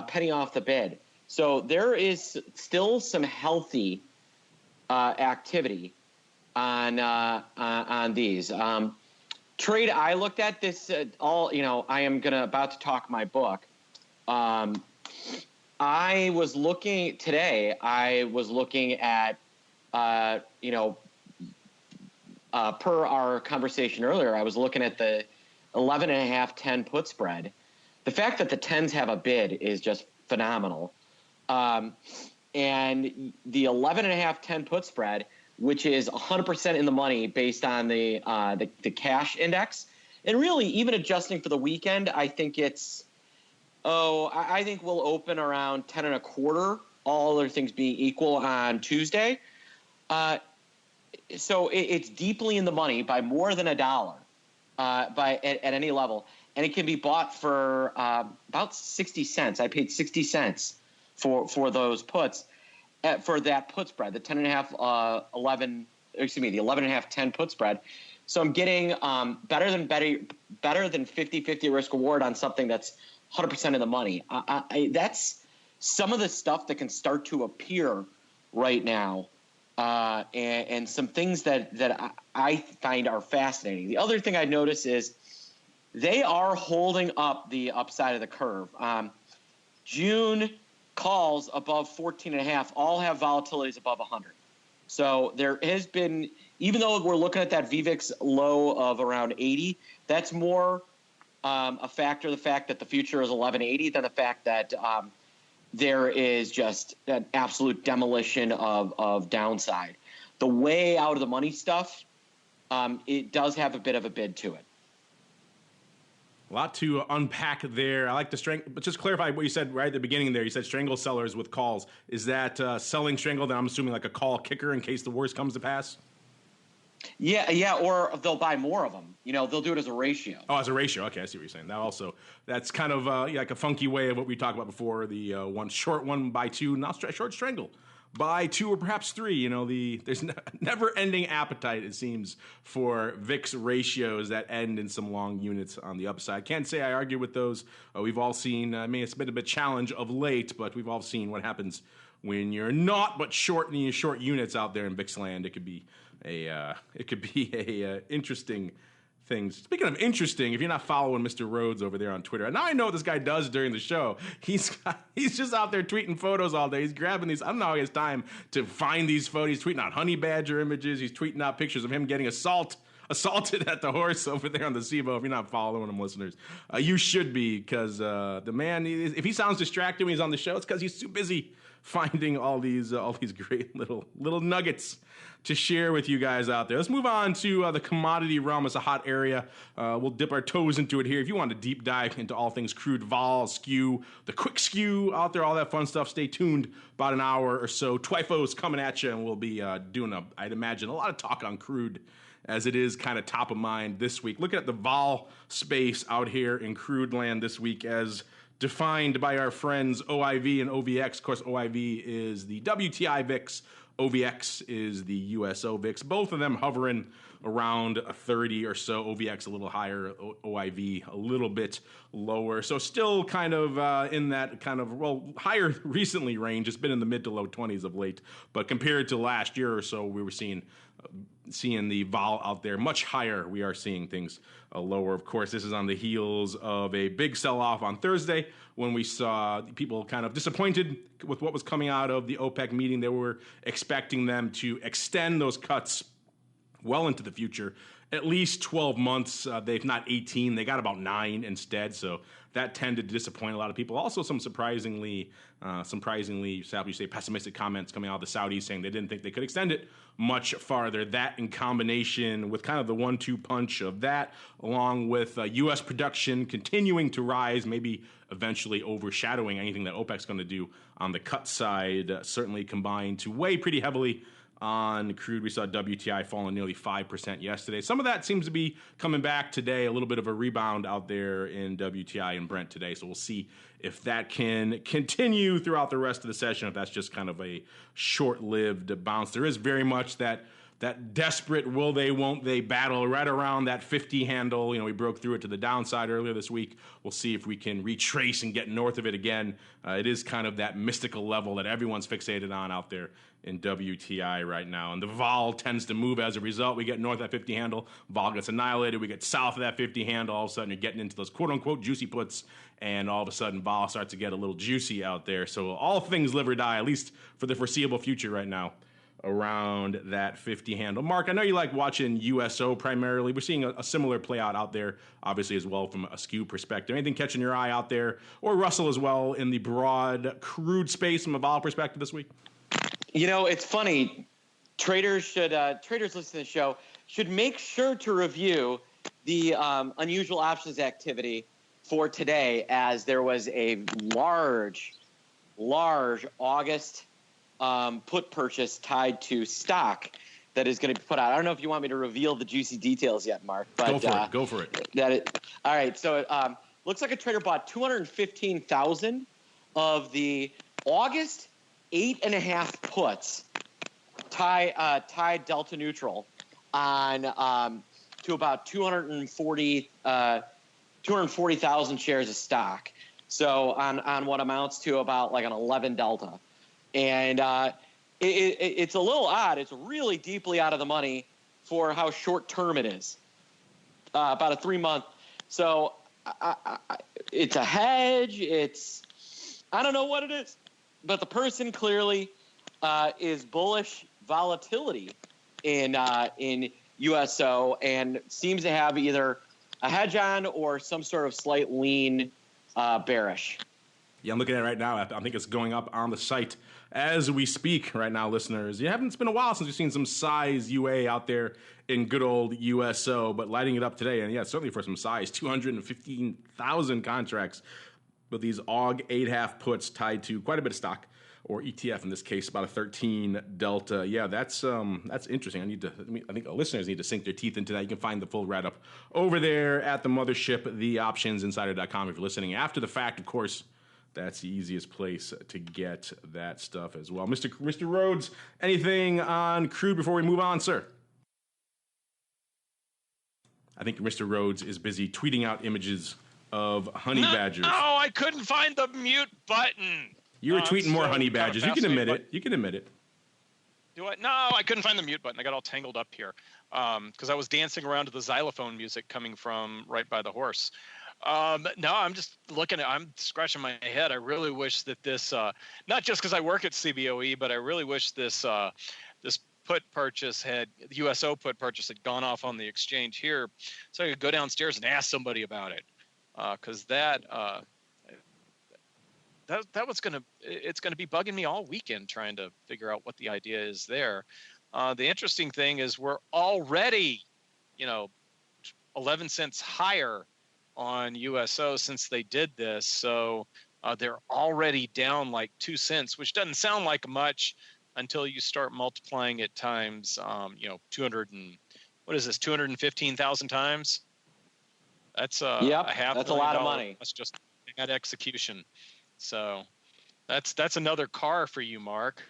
penny off the bid. So there is still some healthy activity on these. Trade I looked at this I am about to talk my book. I was looking today. I was looking at per our conversation earlier. I was looking at the 11.5 10 put spread. The fact that the 10s have a bid is just phenomenal. And the 11.5 10 put spread, which is 100% in the money based on the cash index. And really, even adjusting for the weekend, I think I think we'll open around 10.25, all other things being equal, on Tuesday. So it's deeply in the money by more than $1 at any level. And it can be bought for about 60 cents. I paid 60 cents for those puts. For that put spread, the 10.5, 11, excuse me, the 11.5, 10 put spread. So I'm getting better than 50-50 risk reward on something that's 100% of the money. That's some of the stuff that can start to appear right now, and some things that I find are fascinating. The other thing I notice is they are holding up the upside of the curve. June calls above 14.5 all have volatilities above 100. So there has been, even though we're looking at that VVIX low of around 80, that's more a factor of the fact that the future is 1180 than the fact that there is just an absolute demolition of downside. The way out of the money stuff, it does have a bit of a bid to it. A lot to unpack there. I like the but just clarify what you said right at the beginning there. You said strangle sellers with calls. Is that selling strangle? Then I'm assuming like a call kicker in case the worst comes to pass. Yeah, or they'll buy more of them. They'll do it as a ratio. Oh, as a ratio. Okay, I see what you're saying. That's kind of like a funky way of what we talked about before. The one short one buy two, not short strangle. Buy 2 or perhaps 3. There's never-ending appetite, it seems, for VIX ratios that end in some long units on the upside. Can't say I argue with those. We've all seen, it's been a bit challenge of late, but we've all seen what happens when you're not but short units out there in VIX land. It could be a interesting thing. Speaking of interesting, if you're not following Mr. Rhodes over there on Twitter, and now I know what this guy does during the show. He's just out there tweeting photos all day. He's grabbing these. I don't know how he has time to find these photos. He's tweeting out honey badger images. He's tweeting out pictures of him getting assaulted at the horse over there on the CBOE. If you're not following him, listeners, you should be, because the man, if he sounds distracted when he's on the show, it's because he's too busy finding all these great little nuggets to share with you guys out there. Let's move on to the commodity realm. It's a hot area. We'll dip our toes into it here. If you want to deep dive into all things crude, vol, skew, the quick skew out there, all that fun stuff, stay tuned. About an hour or so, Twyfo's coming at you, and we'll be doing, I'd imagine, a lot of talk on crude, as it is kind of top of mind this week. Looking at the vol space out here in crude land this week as defined by our friends OIV and OVX. Of course, OIV is the WTI VIX. OVX is the USO VIX. Both of them hovering around a 30 or so. OVX a little higher, OIV a little bit lower. So still kind of in that kind of, higher recently range. It's been in the mid to low 20s of late. But compared to last year or so, we were seeing the vol out there much higher. We are seeing things lower. Of course, this is on the heels of a big sell-off on Thursday when we saw people kind of disappointed with what was coming out of the OPEC meeting. They were expecting them to extend those cuts well into the future, at least 12 months. They've not 18. They got about 9 instead. So that tended to disappoint a lot of people. Also, some surprisingly, shall we say, pessimistic comments coming out of the Saudis saying they didn't think they could extend it much farther. That in combination with kind of the 1-2 punch of that, along with U.S. production continuing to rise, maybe eventually overshadowing anything that OPEC's going to do on the cut side, certainly combined to weigh pretty heavily on crude. We saw WTI falling nearly 5% yesterday. Some of that seems to be coming back today, a little bit of a rebound out there in WTI and Brent today. So we'll see if that can continue throughout the rest of the session, if that's just kind of a short-lived bounce. There is very much that desperate will they, won't they battle right around that 50 handle. We broke through it to the downside earlier this week. We'll see if we can retrace and get north of it again. It is kind of that mystical level that everyone's fixated on out there in WTI right now. And the vol tends to move as a result. We get north of that 50 handle, vol gets annihilated. We get south of that 50 handle. All of a sudden, you're getting into those quote-unquote juicy puts, and all of a sudden, vol starts to get a little juicy out there. So all things live or die, at least for the foreseeable future right now, around that 50 handle. Mark, I know you like watching USO primarily. We're seeing a similar play out there, obviously, as well from a skew perspective. Anything catching your eye out there, or Russell as well, in the broad crude space from a vol perspective this week? It's funny. Traders listening to the show should make sure to review the unusual options activity for today, as there was a large August put purchase tied to stock that is going to be put out. I don't know if you want me to reveal the juicy details yet, Mark. But Go for it. All right. So it looks like a trader bought 215,000 of the August 8.5 puts, tied delta neutral on to about 240,000 shares of stock. So on what amounts to about like an 11 delta. And it's a little odd. It's really deeply out of the money for how short term it is. About a 3-month. So it's a hedge. I don't know what it is. But the person clearly is bullish volatility in USO, and seems to have either a hedge on or some sort of slight lean bearish. Yeah, I'm looking at it right now. I think it's going up on the site as we speak right now, listeners. It's been a while since we've seen some size UA out there in good old USO, but lighting it up today. And yeah, certainly for some size, 215,000 contracts with these AUG 8.5 puts tied to quite a bit of stock, or ETF in this case, about a 13 delta. Yeah, that's interesting. I think our listeners need to sink their teeth into that. You can find the full write-up over there at the mothership, theoptionsinsider.com. If you're listening after the fact, of course, that's the easiest place to get that stuff as well. Mr. Rhodes, anything on crude before we move on, sir? I think Mr. Rhodes is busy tweeting out images of honey badgers. Oh, I couldn't find the mute button. You were tweeting more honey badgers. You can admit it. You can admit it. Do I? No, I couldn't find the mute button. I got all tangled up here because I was dancing around to the xylophone music coming from right by the horse. No, I'm just looking at. I'm scratching my head. I really wish that this, not just because I work at CBOE, but I really wish this this put purchase the USO put purchase had gone off on the exchange here, so I could go downstairs and ask somebody about it. Because that was it's gonna be bugging me all weekend trying to figure out what the idea is there. The interesting thing is we're already, 11 cents higher on USO since they did this, so they're already down like 2 cents, which doesn't sound like much until you start multiplying it times 215,000 times. That's a half. That's a lot of money. That's just bad execution. So that's another car for you, Mark.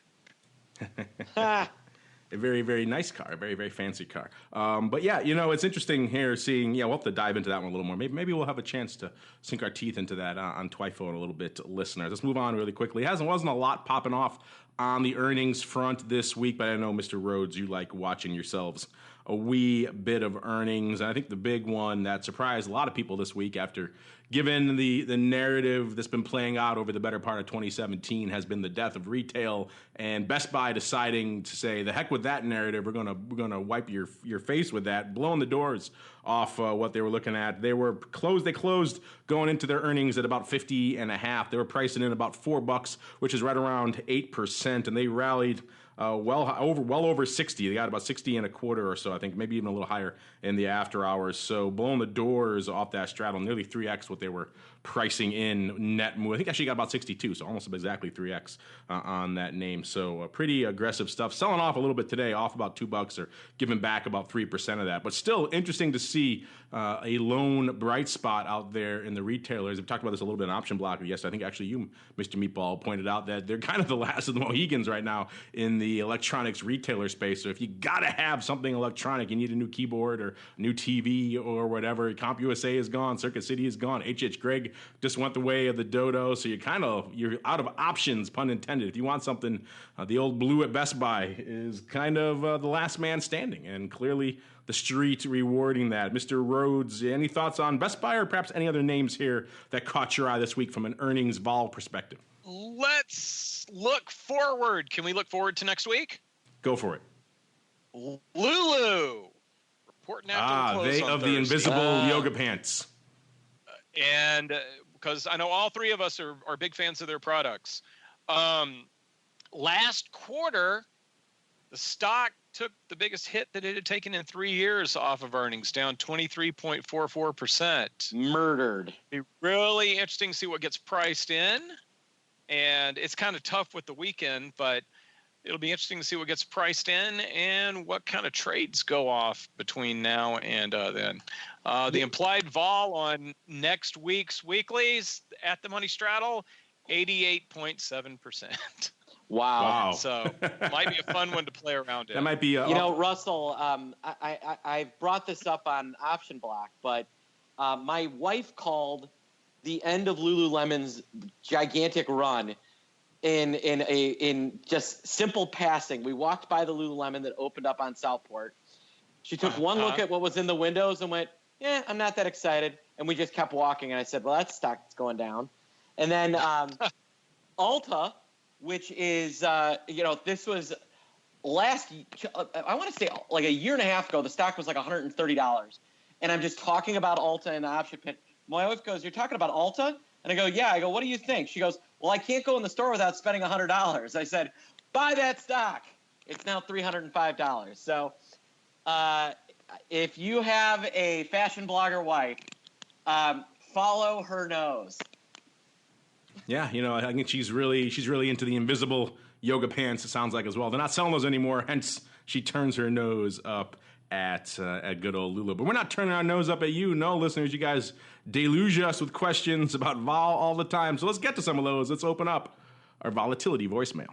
A very, very nice car, a very, very fancy car. But yeah, it's interesting here seeing, we'll have to dive into that one a little more. Maybe we'll have a chance to sink our teeth into that on TWIFO in a little bit, listeners. Let's move on really quickly. Wasn't a lot popping off on the earnings front this week, but I know, Mr. Rhodes, you like watching yourselves a wee bit of earnings. And I think the big one that surprised a lot of people this week, after given the narrative that's been playing out over the better part of 2017, has been the death of retail, and Best Buy deciding to say, the heck with that narrative, we're gonna wipe your face with that, blowing the doors off what they were looking at. They closed going into their earnings at about 50.5. They were pricing in about $4, which is right around 8%, and they rallied well over 60. They got about 60 and a quarter or so, I think, maybe even a little higher in the after hours. So blowing the doors off that straddle, nearly 3x what they were pricing in net move. I think actually got about 62, so almost exactly 3x on that name. So pretty aggressive stuff. Selling off a little bit today, off about $2 or giving back about 3% of that. But still interesting to see a lone bright spot out there in the retailers. We've talked about this a little bit in Option Blocker. Yes, I think actually you, Mr. Meatball, pointed out that they're kind of the last of the Mohegans right now in the electronics retailer space. So if you got to have something electronic, you need a new keyboard or a new TV or whatever. CompUSA is gone. Circuit City is gone. H.H. Gregg just went the way of the dodo. So you're out of options, pun intended. If you want something, the old blue at Best Buy is kind of the last man standing, and clearly the street rewarding that. Mr. Rhodes, any thoughts on Best Buy or perhaps any other names here that caught your eye this week from an earnings vol perspective? Let's look forward. Can we look forward to next week? Go for it. Lulu reporting after the close they on of Thursday. the invisible yoga pants. And because I know all three of us are big fans of their products. Last quarter, the stock took the biggest hit that it had taken in 3 years off of earnings, down 23.44%. Murdered. It'll be really interesting to see what gets priced in. And it's kind of tough with the weekend, but it'll be interesting to see what gets priced in and what kind of trades go off between now and then. The implied vol on next week's weeklies at the Money Straddle, 88.7%. Wow. So might be a fun one to play around in. That might be Russell, I brought this up on Option Block, but my wife called the end of Lululemon's gigantic run in just simple passing. We walked by the Lululemon that opened up on Southport. She took one look at what was in the windows and went, I'm not that excited. And we just kept walking. And I said, well, that stock's going down. And then Ulta, which is, this was I want to say like a year and a half ago, the stock was like $130. And I'm just talking about Ulta in the option pit. My wife goes, you're talking about Ulta? And I go, yeah. I go, what do you think? She goes, well, I can't go in the store without spending $100. I said, buy that stock. It's now $305. So if you have a fashion blogger wife, follow her nose. Yeah, I think she's really into the invisible yoga pants, it sounds like, as well. They're not selling those anymore, hence she turns her nose up at good old Lulu. But we're not turning our nose up at you. No, listeners, you guys deluge us with questions about vol all the time. So let's get to some of those. Let's open up our volatility voicemail.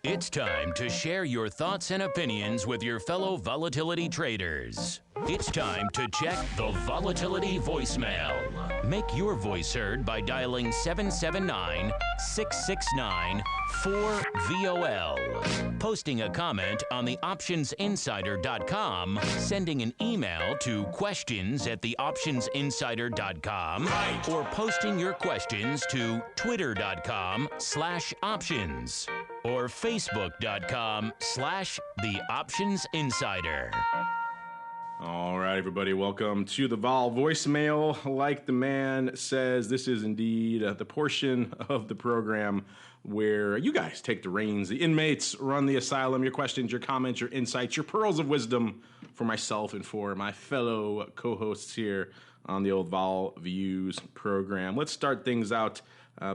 It's time to share your thoughts and opinions with your fellow volatility traders. It's time to check the volatility voicemail. Make your voice heard by dialing 779-669-4VOL. Posting a comment on the optionsinsider.com, sending an email to questions@theoptionsinsider.com, or posting your questions to twitter.com/options or facebook.com/theoptionsinsider. All right, everybody, welcome to the Vol voicemail. Like the man says, this is indeed the portion of the program where you guys take the reins. The inmates run the asylum. Your questions, your comments, your insights, your pearls of wisdom for myself and for my fellow co-hosts here on the old Vol Views program. Let's start things out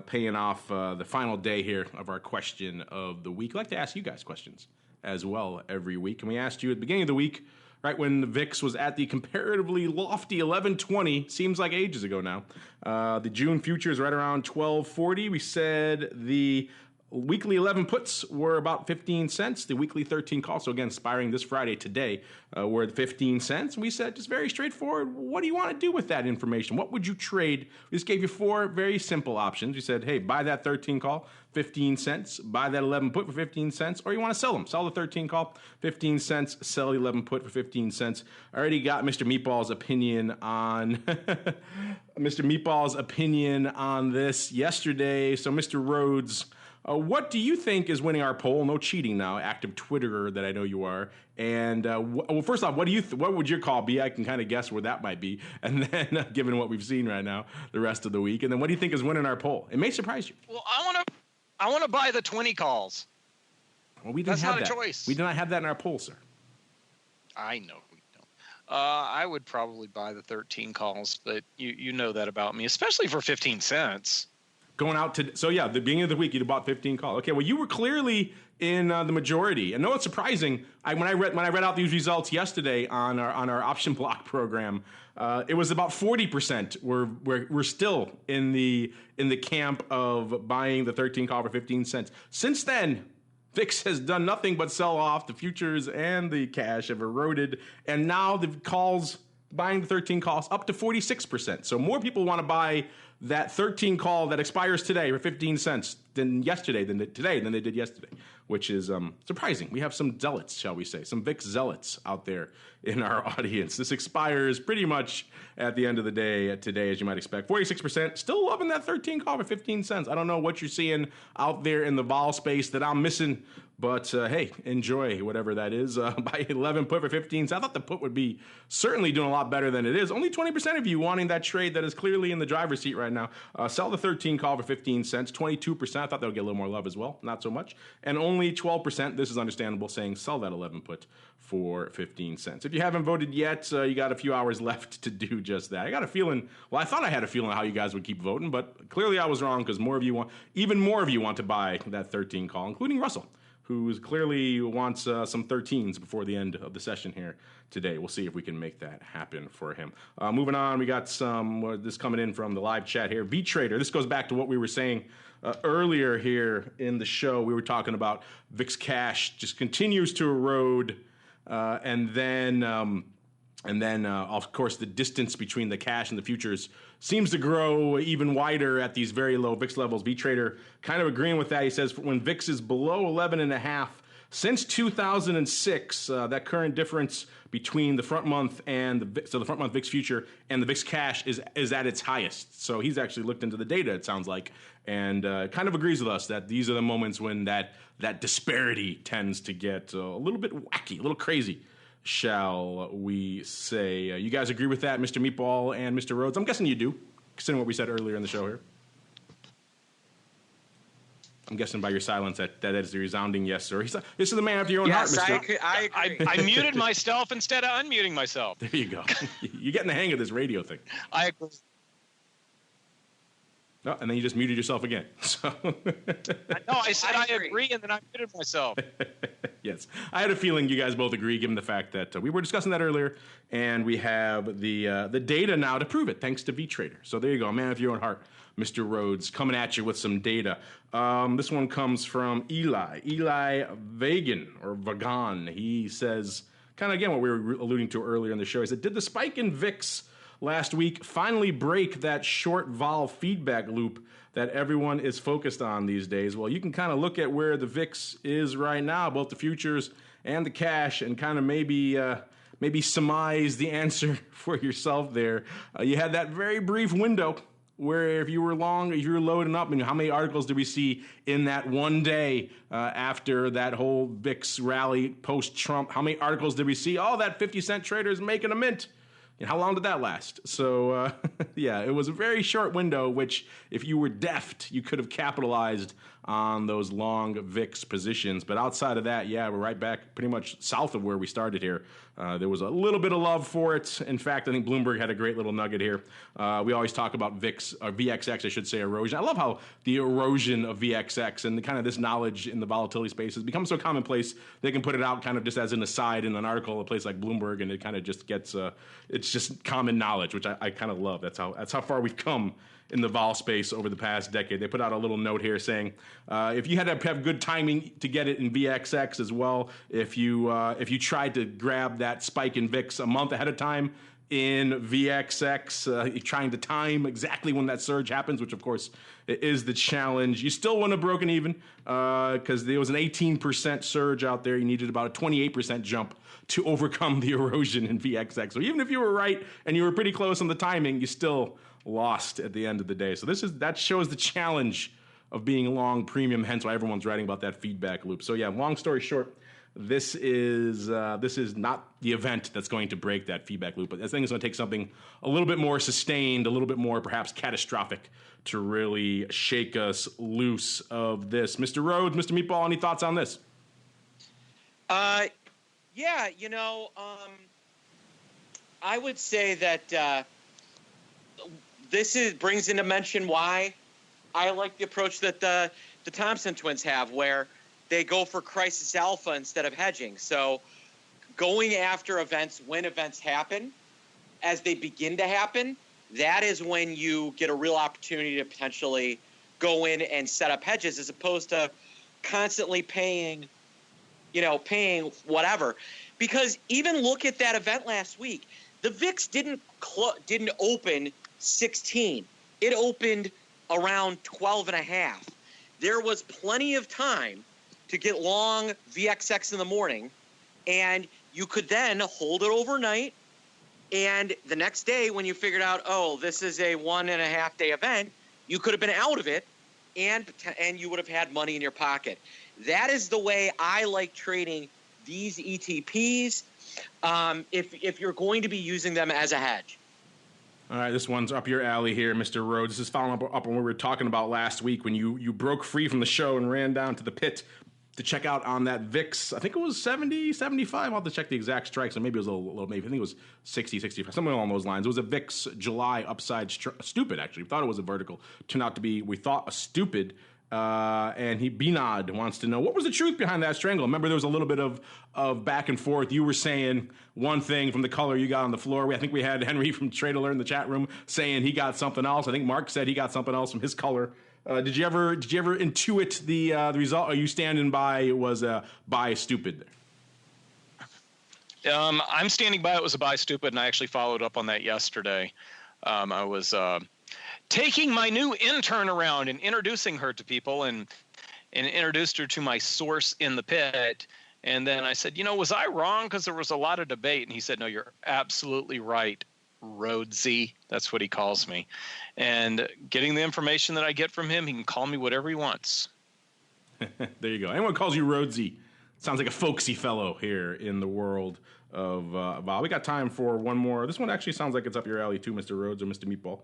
paying off the final day here of our question of the week. I'd like to ask you guys questions as well every week. And we asked you at the beginning of the week, right when the VIX was at the comparatively lofty 1120, seems like ages ago now. The June Future is right around 1240. We said the weekly 11 puts were about 15 cents. The weekly 13 calls, so again, expiring this Friday today, were at 15 cents. We said, just very straightforward, what do you want to do with that information? What would you trade? We just gave you 4 very simple options. We said, hey, buy that 13 call, 15 cents. Buy that 11 put for 15 cents. Or you want to sell them. Sell the 13 call, 15 cents. Sell the 11 put for 15 cents. I already got Mr. Meatball's opinion on Mr. Meatball's opinion on this yesterday. So, Mr. Rhodes, what do you think is winning our poll? No cheating now, active Twitterer that I know you are. And well, first off, what would your call be? I can kind of guess where that might be. And then, given what we've seen right now, the rest of the week. And then, what do you think is winning our poll? It may surprise you. Well, I want to buy the 20 calls. Well, we didn't That's have not that. a choice. We did not have that in our poll, sir. I know we don't. I would probably buy the 13 calls, but you know that about me, especially for 15 cents. Going out to, so yeah, the beginning of the week, you'd bought 15 calls. Okay, well, you were clearly in the majority. And no, it's surprising. When I read out these results yesterday on our option block program, it was about 40% we're still in the camp of buying the 13 call for 15 cents. Since then, VIX has done nothing but sell off. The futures and the cash have eroded, and now the calls, buying the 13 calls, up to 46%. So more people want to buy that 13 call that expires today for 15 cents than they did yesterday, which is surprising. We have some zealots, shall we say, some VIX zealots out there in our audience. This expires pretty much at the end of the day today, as you might expect. 46%, still loving that 13 call for 15 cents. I don't know what you're seeing out there in the vol space that I'm missing, but hey, enjoy whatever that is. Buy 11 put for 15 cents. I thought the put would be certainly doing a lot better than it is. Only 20% of you wanting that trade that is clearly in the driver's seat right now. Sell the 13 call for 15 cents. 22%, I thought that would get a little more love as well. Not so much. And only 12%, this is understandable, saying sell that 11 put for 15 cents. If you haven't voted yet, you got a few hours left to do just that. I got a feeling, I thought I had a feeling how you guys would keep voting, but clearly I was wrong because even more of you want to buy that 13 call, including Russell, who clearly wants some 13s before the end of the session here today. We'll see if we can make that happen for him. Moving on, we got this coming in from the live chat here. VTrader, this goes back to what we were saying earlier here in the show. We were talking about VIX Cash just continues to erode, and then, of course, the distance between the cash and the futures seems to grow even wider at these very low VIX levels. VTrader kind of agreeing with that. He says when VIX is below 11.5, since 2006, that current difference between the front month and the front month VIX future and the VIX cash is at its highest. So he's actually looked into the data, it sounds like, and kind of agrees with us that these are the moments when that disparity tends to get a little bit wacky, a little crazy, shall we say. You guys agree with that, Mr. Meatball and Mr. Rhodes? I'm guessing you do, considering what we said earlier in the show here. I'm guessing by your silence that is the resounding yes, sir. This is the man after your own heart, Mr. I agree. I muted myself instead of unmuting myself. There you go. You're getting the hang of this radio thing. I agree. Oh, and then you just muted yourself again. So. No, I said I agree, and then I muted myself. Yes. I had a feeling you guys both agree, given the fact that we were discussing that earlier, and we have the data now to prove it, thanks to VTrader. So there you go, man after your own heart, Mr. Rhodes, coming at you with some data. This one comes from Eli Vagan, or Vagan. He says, kind of again what we were alluding to earlier in the show. He said, did the spike in VIX last week finally break that short vol feedback loop that everyone is focused on these days? Well, you can kind of look at where the VIX is right now, both the futures and the cash, and kind of maybe surmise the answer for yourself there. You had that very brief window where if you were long, if you were loading up, how many articles did we see in that one day after that whole VIX rally post-Trump? How many articles did we see? Oh, that 50-cent trader is making a mint. And how long did that last? So, yeah, it was a very short window, which if you were deft, you could have capitalized on those long VIX positions. But outside of that, yeah, we're right back pretty much south of where we started here. There was a little bit of love for it. In fact, I think Bloomberg had a great little nugget here. We always talk about VIX, or VXX, I should say, erosion. I love how the erosion of VXX and kind of this knowledge in the volatility space has become so commonplace. They can put it out kind of just as an aside in an article at a place like Bloomberg, and it kind of just gets, it's just common knowledge, which I kind of love. That's how far we've come in the vol space over the past decade. They put out a little note here saying if you had to have good timing to get it in VXX as well, if you tried to grab that spike in VIX a month ahead of time in VXX, trying to time exactly when that surge happens, which of course is the challenge. You still wouldn't have broken even because there was an 18% surge out there. You needed about a 28% jump to overcome the erosion in VXX. So even if you were right and you were pretty close on the timing, you still lost at the end of the day. So that shows the challenge of being long premium, hence why everyone's writing about that feedback loop. So yeah, long story short, this is not the event that's going to break that feedback loop, but I think it's going to take something a little bit more sustained, a little bit more perhaps catastrophic to really shake us loose of this. Mr. Rhodes, Mr. Meatball, any thoughts on this? Yeah, I would say that this brings into mention why I like the approach that the Thompson twins have, where they go for crisis alpha instead of hedging. So going after events when events happen, as they begin to happen, that is when you get a real opportunity to potentially go in and set up hedges, as opposed to constantly paying whatever. Because even look at that event last week. The VIX didn't open 16. It opened around 12 and a half. There was plenty of time to get long VXX in the morning, and you could then hold it overnight. And the next day, when you figured out, oh, this is a 1.5 day event, you could have been out of it, and you would have had money in your pocket. That is the way I like trading these ETPs. If you're going to be using them as a hedge. All right, this one's up your alley here, Mr. Rhodes. This is following up on what we were talking about last week when you broke free from the show and ran down to the pit to check out on that VIX. I think it was 70, 75. I'll have to check the exact strike, so maybe it was a little maybe. I think it was 60, 65, something along those lines. It was a VIX July upside stupid, actually. We thought it was a vertical. Turned out to be, we thought, a stupid. And Binod wants to know, what was the truth behind that strangle? Remember, there was a little bit of back and forth. You were saying one thing from the color you got on the floor. I think we had Henry from Trade Alert in the chat room saying he got something else. I think Mark said he got something else from his color. Did you ever intuit the result? Are you standing by it was a buy stupid there? I'm standing by it was a buy stupid, and I actually followed up on that yesterday. I was taking my new intern around and introducing her to people, and introduced her to my source in the pit. And then I said, was I wrong? Because there was a lot of debate. And he said, no, you're absolutely right, Rhodesy. That's what he calls me. And getting the information that I get from him, he can call me whatever he wants. There you go. Anyone calls you Rhodesy sounds like a folksy fellow here in the world of vol. We got time for one more. This one actually sounds like it's up your alley too, Mr. Rhodes or Mr. Meatball.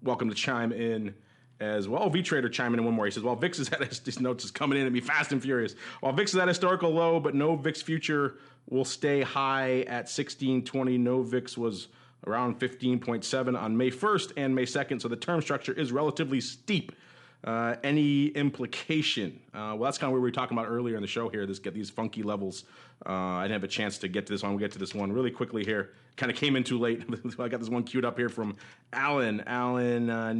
Welcome to chime in as well. VTrader chiming in one more. He says, while VIX is at these notes is coming in at me fast and furious. While VIX is at historical low, but no VIX future will stay high at 1620. No VIX was around 15.7 on May 1st and May 2nd. So the term structure is relatively steep. any implication? Well, that's kind of what we were talking about earlier in the show here. Get these funky levels. I didn't have a chance to get to this one. We'll get to this one really quickly here. Kind of came in too late. I got this one queued up here from Alan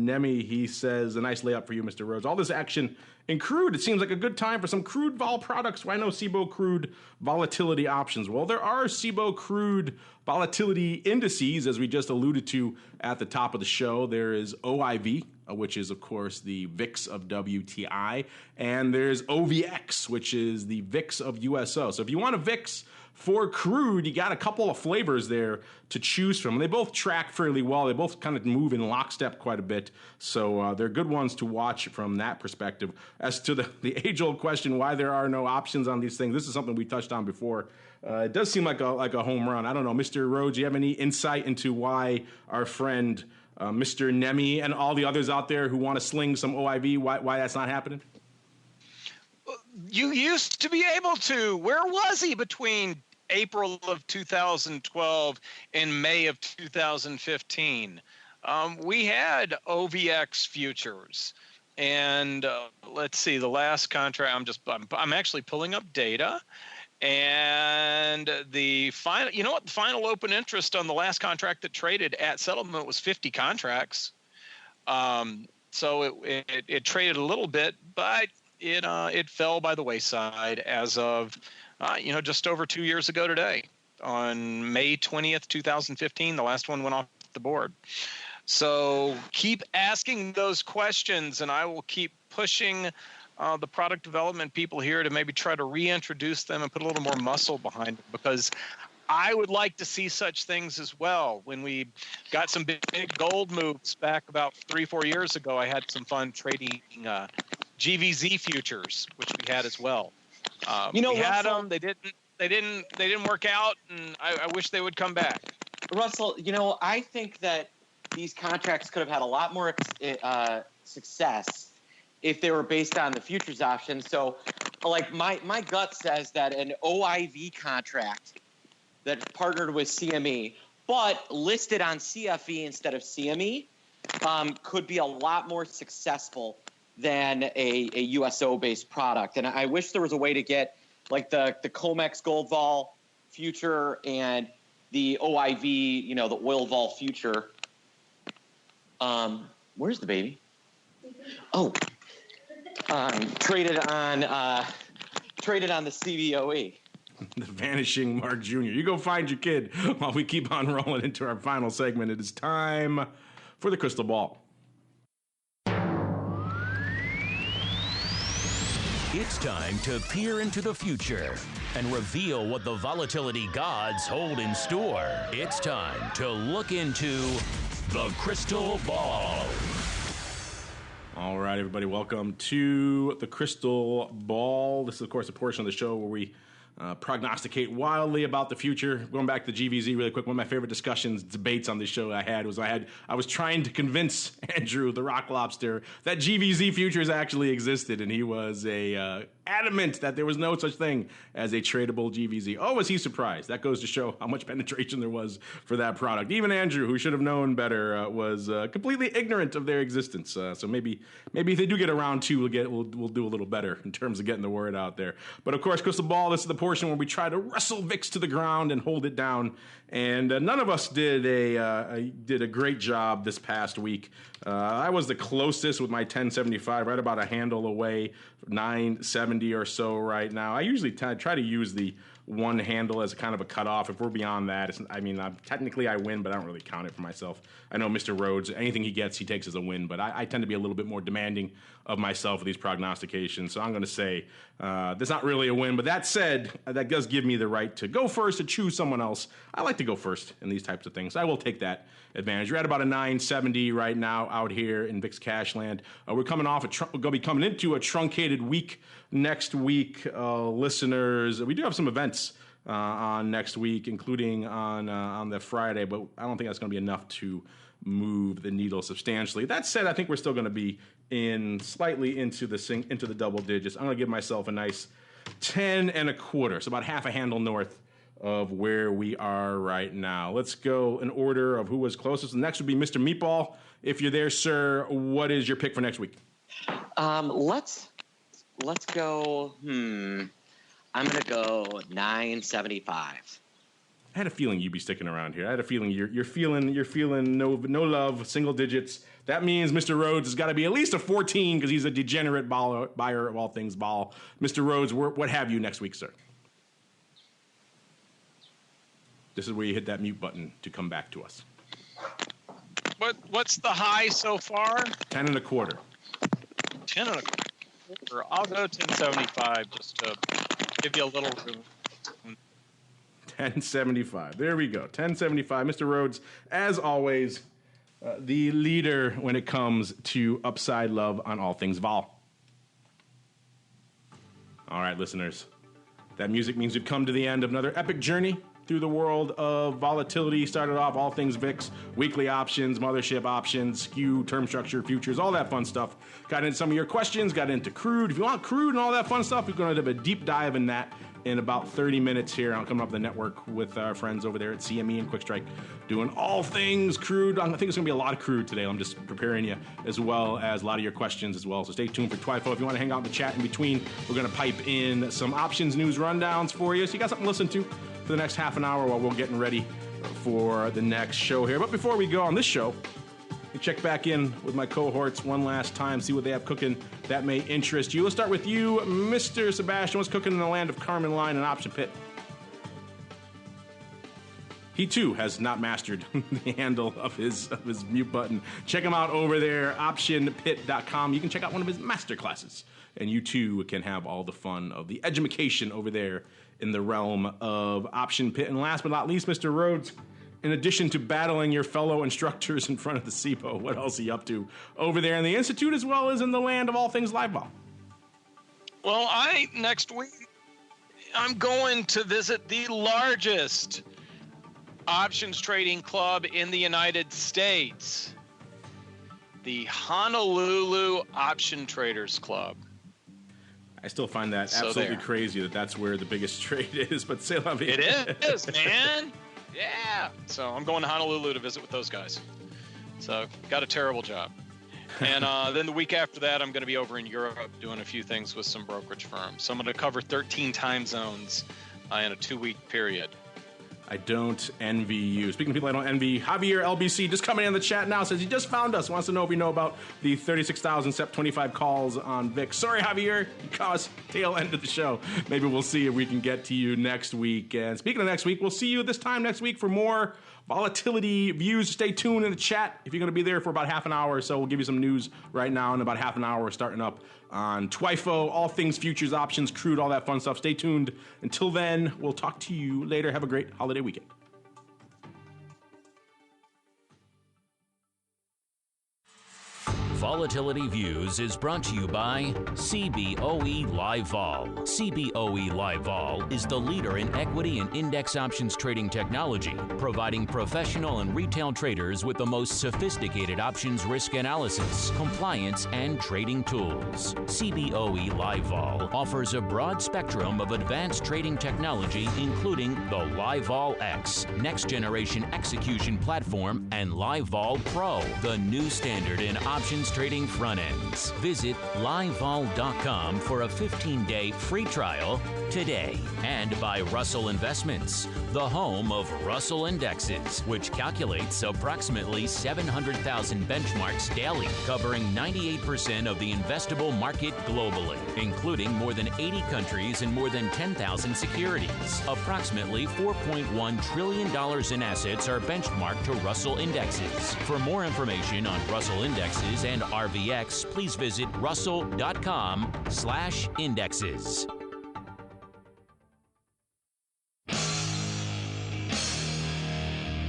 Nemi. He says, a nice layup for you, Mr. Rhodes. All this action in crude, it seems like a good time for some crude vol products. Why no CBOE crude volatility options? Well, there are CBOE crude volatility indices, as we just alluded to at the top of the show. There is OIV, which is, of course, the VIX of WTI, and there's OVX, which is the VIX of USO. So if you want a VIX for crude, you got a couple of flavors there to choose from. And they both track fairly well. They both kind of move in lockstep quite a bit. So they're good ones to watch from that perspective. As to the age-old question, why there are no options on these things, this is something we touched on before. It does seem like a home run. I don't know, Mr. Rhodes, do you have any insight into why our friend Mr. Nemi and all the others out there who want to sling some OIV, why that's not happening? You used to be able to. Where was he between April of 2012 and May of 2015? We had OVX futures, and let's see, the last contract. I'm actually pulling up data, and the final. You know what? The final open interest on the last contract that traded at settlement was 50 contracts. So it traded a little bit, but it fell by the wayside as of just over 2 years ago today. On May 20th, 2015, the last one went off the board. So keep asking those questions, and I will keep pushing the product development people here to maybe try to reintroduce them and put a little more muscle behind it, because I would like to see such things as well. When we got some big gold moves back about 3-4 years ago, I had some fun trading GVZ futures, which we had as well. We had them. They didn't work out, and I wish they would come back. Russell, I think that these contracts could have had a lot more success if they were based on the futures option. So, like, my gut says that an OIV contract that partnered with CME, but listed on CFE instead of CME, could be a lot more successful than a USO-based product. And I wish there was a way to get, like, the COMEX Gold Vol future and the OIV, the oil vol future. Where's the baby? Oh, traded on the CBOE. The vanishing Mark Jr. You go find your kid while we keep on rolling into our final segment. It is time for the crystal ball. It's time to peer into the future and reveal what the volatility gods hold in store. It's time to look into the crystal ball. All right, everybody, welcome to the crystal ball. This is, of course, a portion of the show where we prognosticate wildly about the future. Going back to GVZ really quick, one of my favorite debates on this show I was trying to convince Andrew, the Rock Lobster, that GVZ futures actually existed, and he was adamant that there was no such thing as a tradable GVZ. Oh, was he surprised? That goes to show how much penetration there was for that product. Even Andrew, who should have known better, was completely ignorant of their existence. So maybe if they do get around to, we'll do a little better in terms of getting the word out there. But of course, crystal ball, this is the portion where we try to wrestle VIX to the ground and hold it down. And none of us did a great job this past week. I was the closest with my 1075, right about a handle away, 970 or so right now. I usually try to use the one handle as a kind of a cutoff. If we're beyond that, technically I win, but I don't really count it for myself. I know Mr. Rhodes, anything he gets, he takes as a win, but I tend to be a little bit more demanding of myself with these prognostications. So I'm going to say that's not really a win. But that said, that does give me the right to go first, to choose someone else. I like to go first in these types of things. I will take that advantage. We're at about a 970 right now out here in VIX Cash land. We're coming off we're going to be coming into a truncated week next week, listeners. We do have some events on next week, including on the Friday, but I don't think that's going to be enough to move the needle substantially. That said, I think we're still going to be slightly into the double digits. I'm going to give myself a nice 10 1/4, so about half a handle north of where we are right now. Let's go in order of who was closest. The next would be Mr. Meatball. If you're there, sir, what is your pick for next week? Let's go. I'm gonna go 975. I had a feeling you'd be sticking around here. I had a feeling you're feeling no love, single digits. That means Mr. Rhodes has got to be at least a 14 because he's a degenerate buyer of all things vol. Mr. Rhodes, what have you next week, sir? This is where you hit that mute button to come back to us. What's the high so far? 10 and a quarter. 10 and a quarter. I'll go 1075 just to give you a little room. 1075. There we go. 1075. Mr. Rhodes, as always, the leader when it comes to upside love on all things vol. All right, listeners. That music means we've come to the end of another epic journey through the world of volatility. Started off all things VIX, weekly options, mothership options, Skew, term structure, futures, all that fun stuff. Got into some of your questions, got into crude. If you want crude and all that fun stuff, we're going to have a deep dive in that in about 30 minutes here. I'm coming up the network with our friends over there at CME and Quick Strike, doing all things crude. I think it's going to be a lot of crude today. I'm just preparing you, as well as a lot of your questions as well. So stay tuned for TWIFO. If you want to hang out in the chat in between, we're going to pipe in some options news rundowns for you. So you got something to listen to for the next half an hour while we're getting ready for the next show here. But before we go on this show, we check back in with my cohorts one last time, see what they have cooking that may interest you. Let's start with you, Mr. Sebastian. What's cooking in the land of Carmen Line and Option Pit? He too has not mastered the handle of his mute button. Check him out over there, optionpit.com. You can check out one of his master classes, and you too can have all the fun of the edumacation over there in the realm of Option Pit. And last but not least, Mr. Rhodes, in addition to battling your fellow instructors in front of the CBOE, what else are you up to over there in the Institute as well as in the land of all things live vol? Well, next week, I'm going to visit the largest options trading club in the United States, the Honolulu Option Traders Club. I still find that absolutely crazy that that's where the biggest trade is, but say la vie. It is, man. Yeah. So I'm going to Honolulu to visit with those guys. So got a terrible job. And then the week after that, I'm going to be over in Europe doing a few things with some brokerage firms. So I'm going to cover 13 time zones in a 2-week period. I don't envy you. Speaking of people I don't envy, Javier LBC just coming in the chat now, says he just found us, wants to know if we know about the 36,000 SEP 25 calls on VIX. Sorry, Javier, you caught us tail end of the show. Maybe we'll see if we can get to you next week. And speaking of next week, we'll see you this time next week for more volatility views. Stay tuned in the chat if you're going to be there for about half an hour or so. We'll give you some news right now. In about half an hour, we're starting up on TWIFO, all things futures, options, crude, all that fun stuff. Stay tuned. Until then, we'll talk to you later. Have a great holiday weekend. Volatility Views is brought to you by CBOE Live Vol. CBOE Live Vol is the leader in equity and index options trading technology, providing professional and retail traders with the most sophisticated options risk analysis, compliance, and trading tools. CBOE Live Vol offers a broad spectrum of advanced trading technology, including the Live Vol X, next generation execution platform, and Live Vol Pro, the new standard in options trading front ends. Visit livevol.com for a 15-day free trial today. And by Russell Investments, the home of Russell Indexes, which calculates approximately 700,000 benchmarks daily, covering 98% of the investable market globally, including more than 80 countries and more than 10,000 securities. Approximately $4.1 trillion in assets are benchmarked to Russell Indexes. For more information on Russell Indexes and RVX, please visit russell.com/indexes.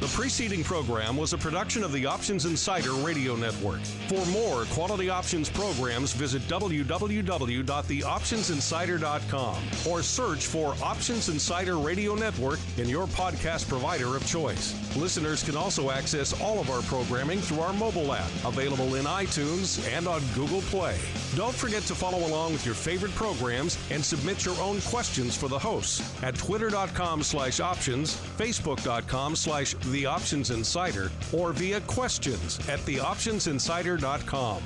The preceding program was a production of the Options Insider Radio Network. For more quality options programs, visit www.theoptionsinsider.com or search for Options Insider Radio Network in your podcast provider of choice. Listeners can also access all of our programming through our mobile app, available in iTunes and on Google Play. Don't forget to follow along with your favorite programs and submit your own questions for the hosts at twitter.com/options, facebook.com/theoptionsinsider, or via questions at theoptionsinsider.com.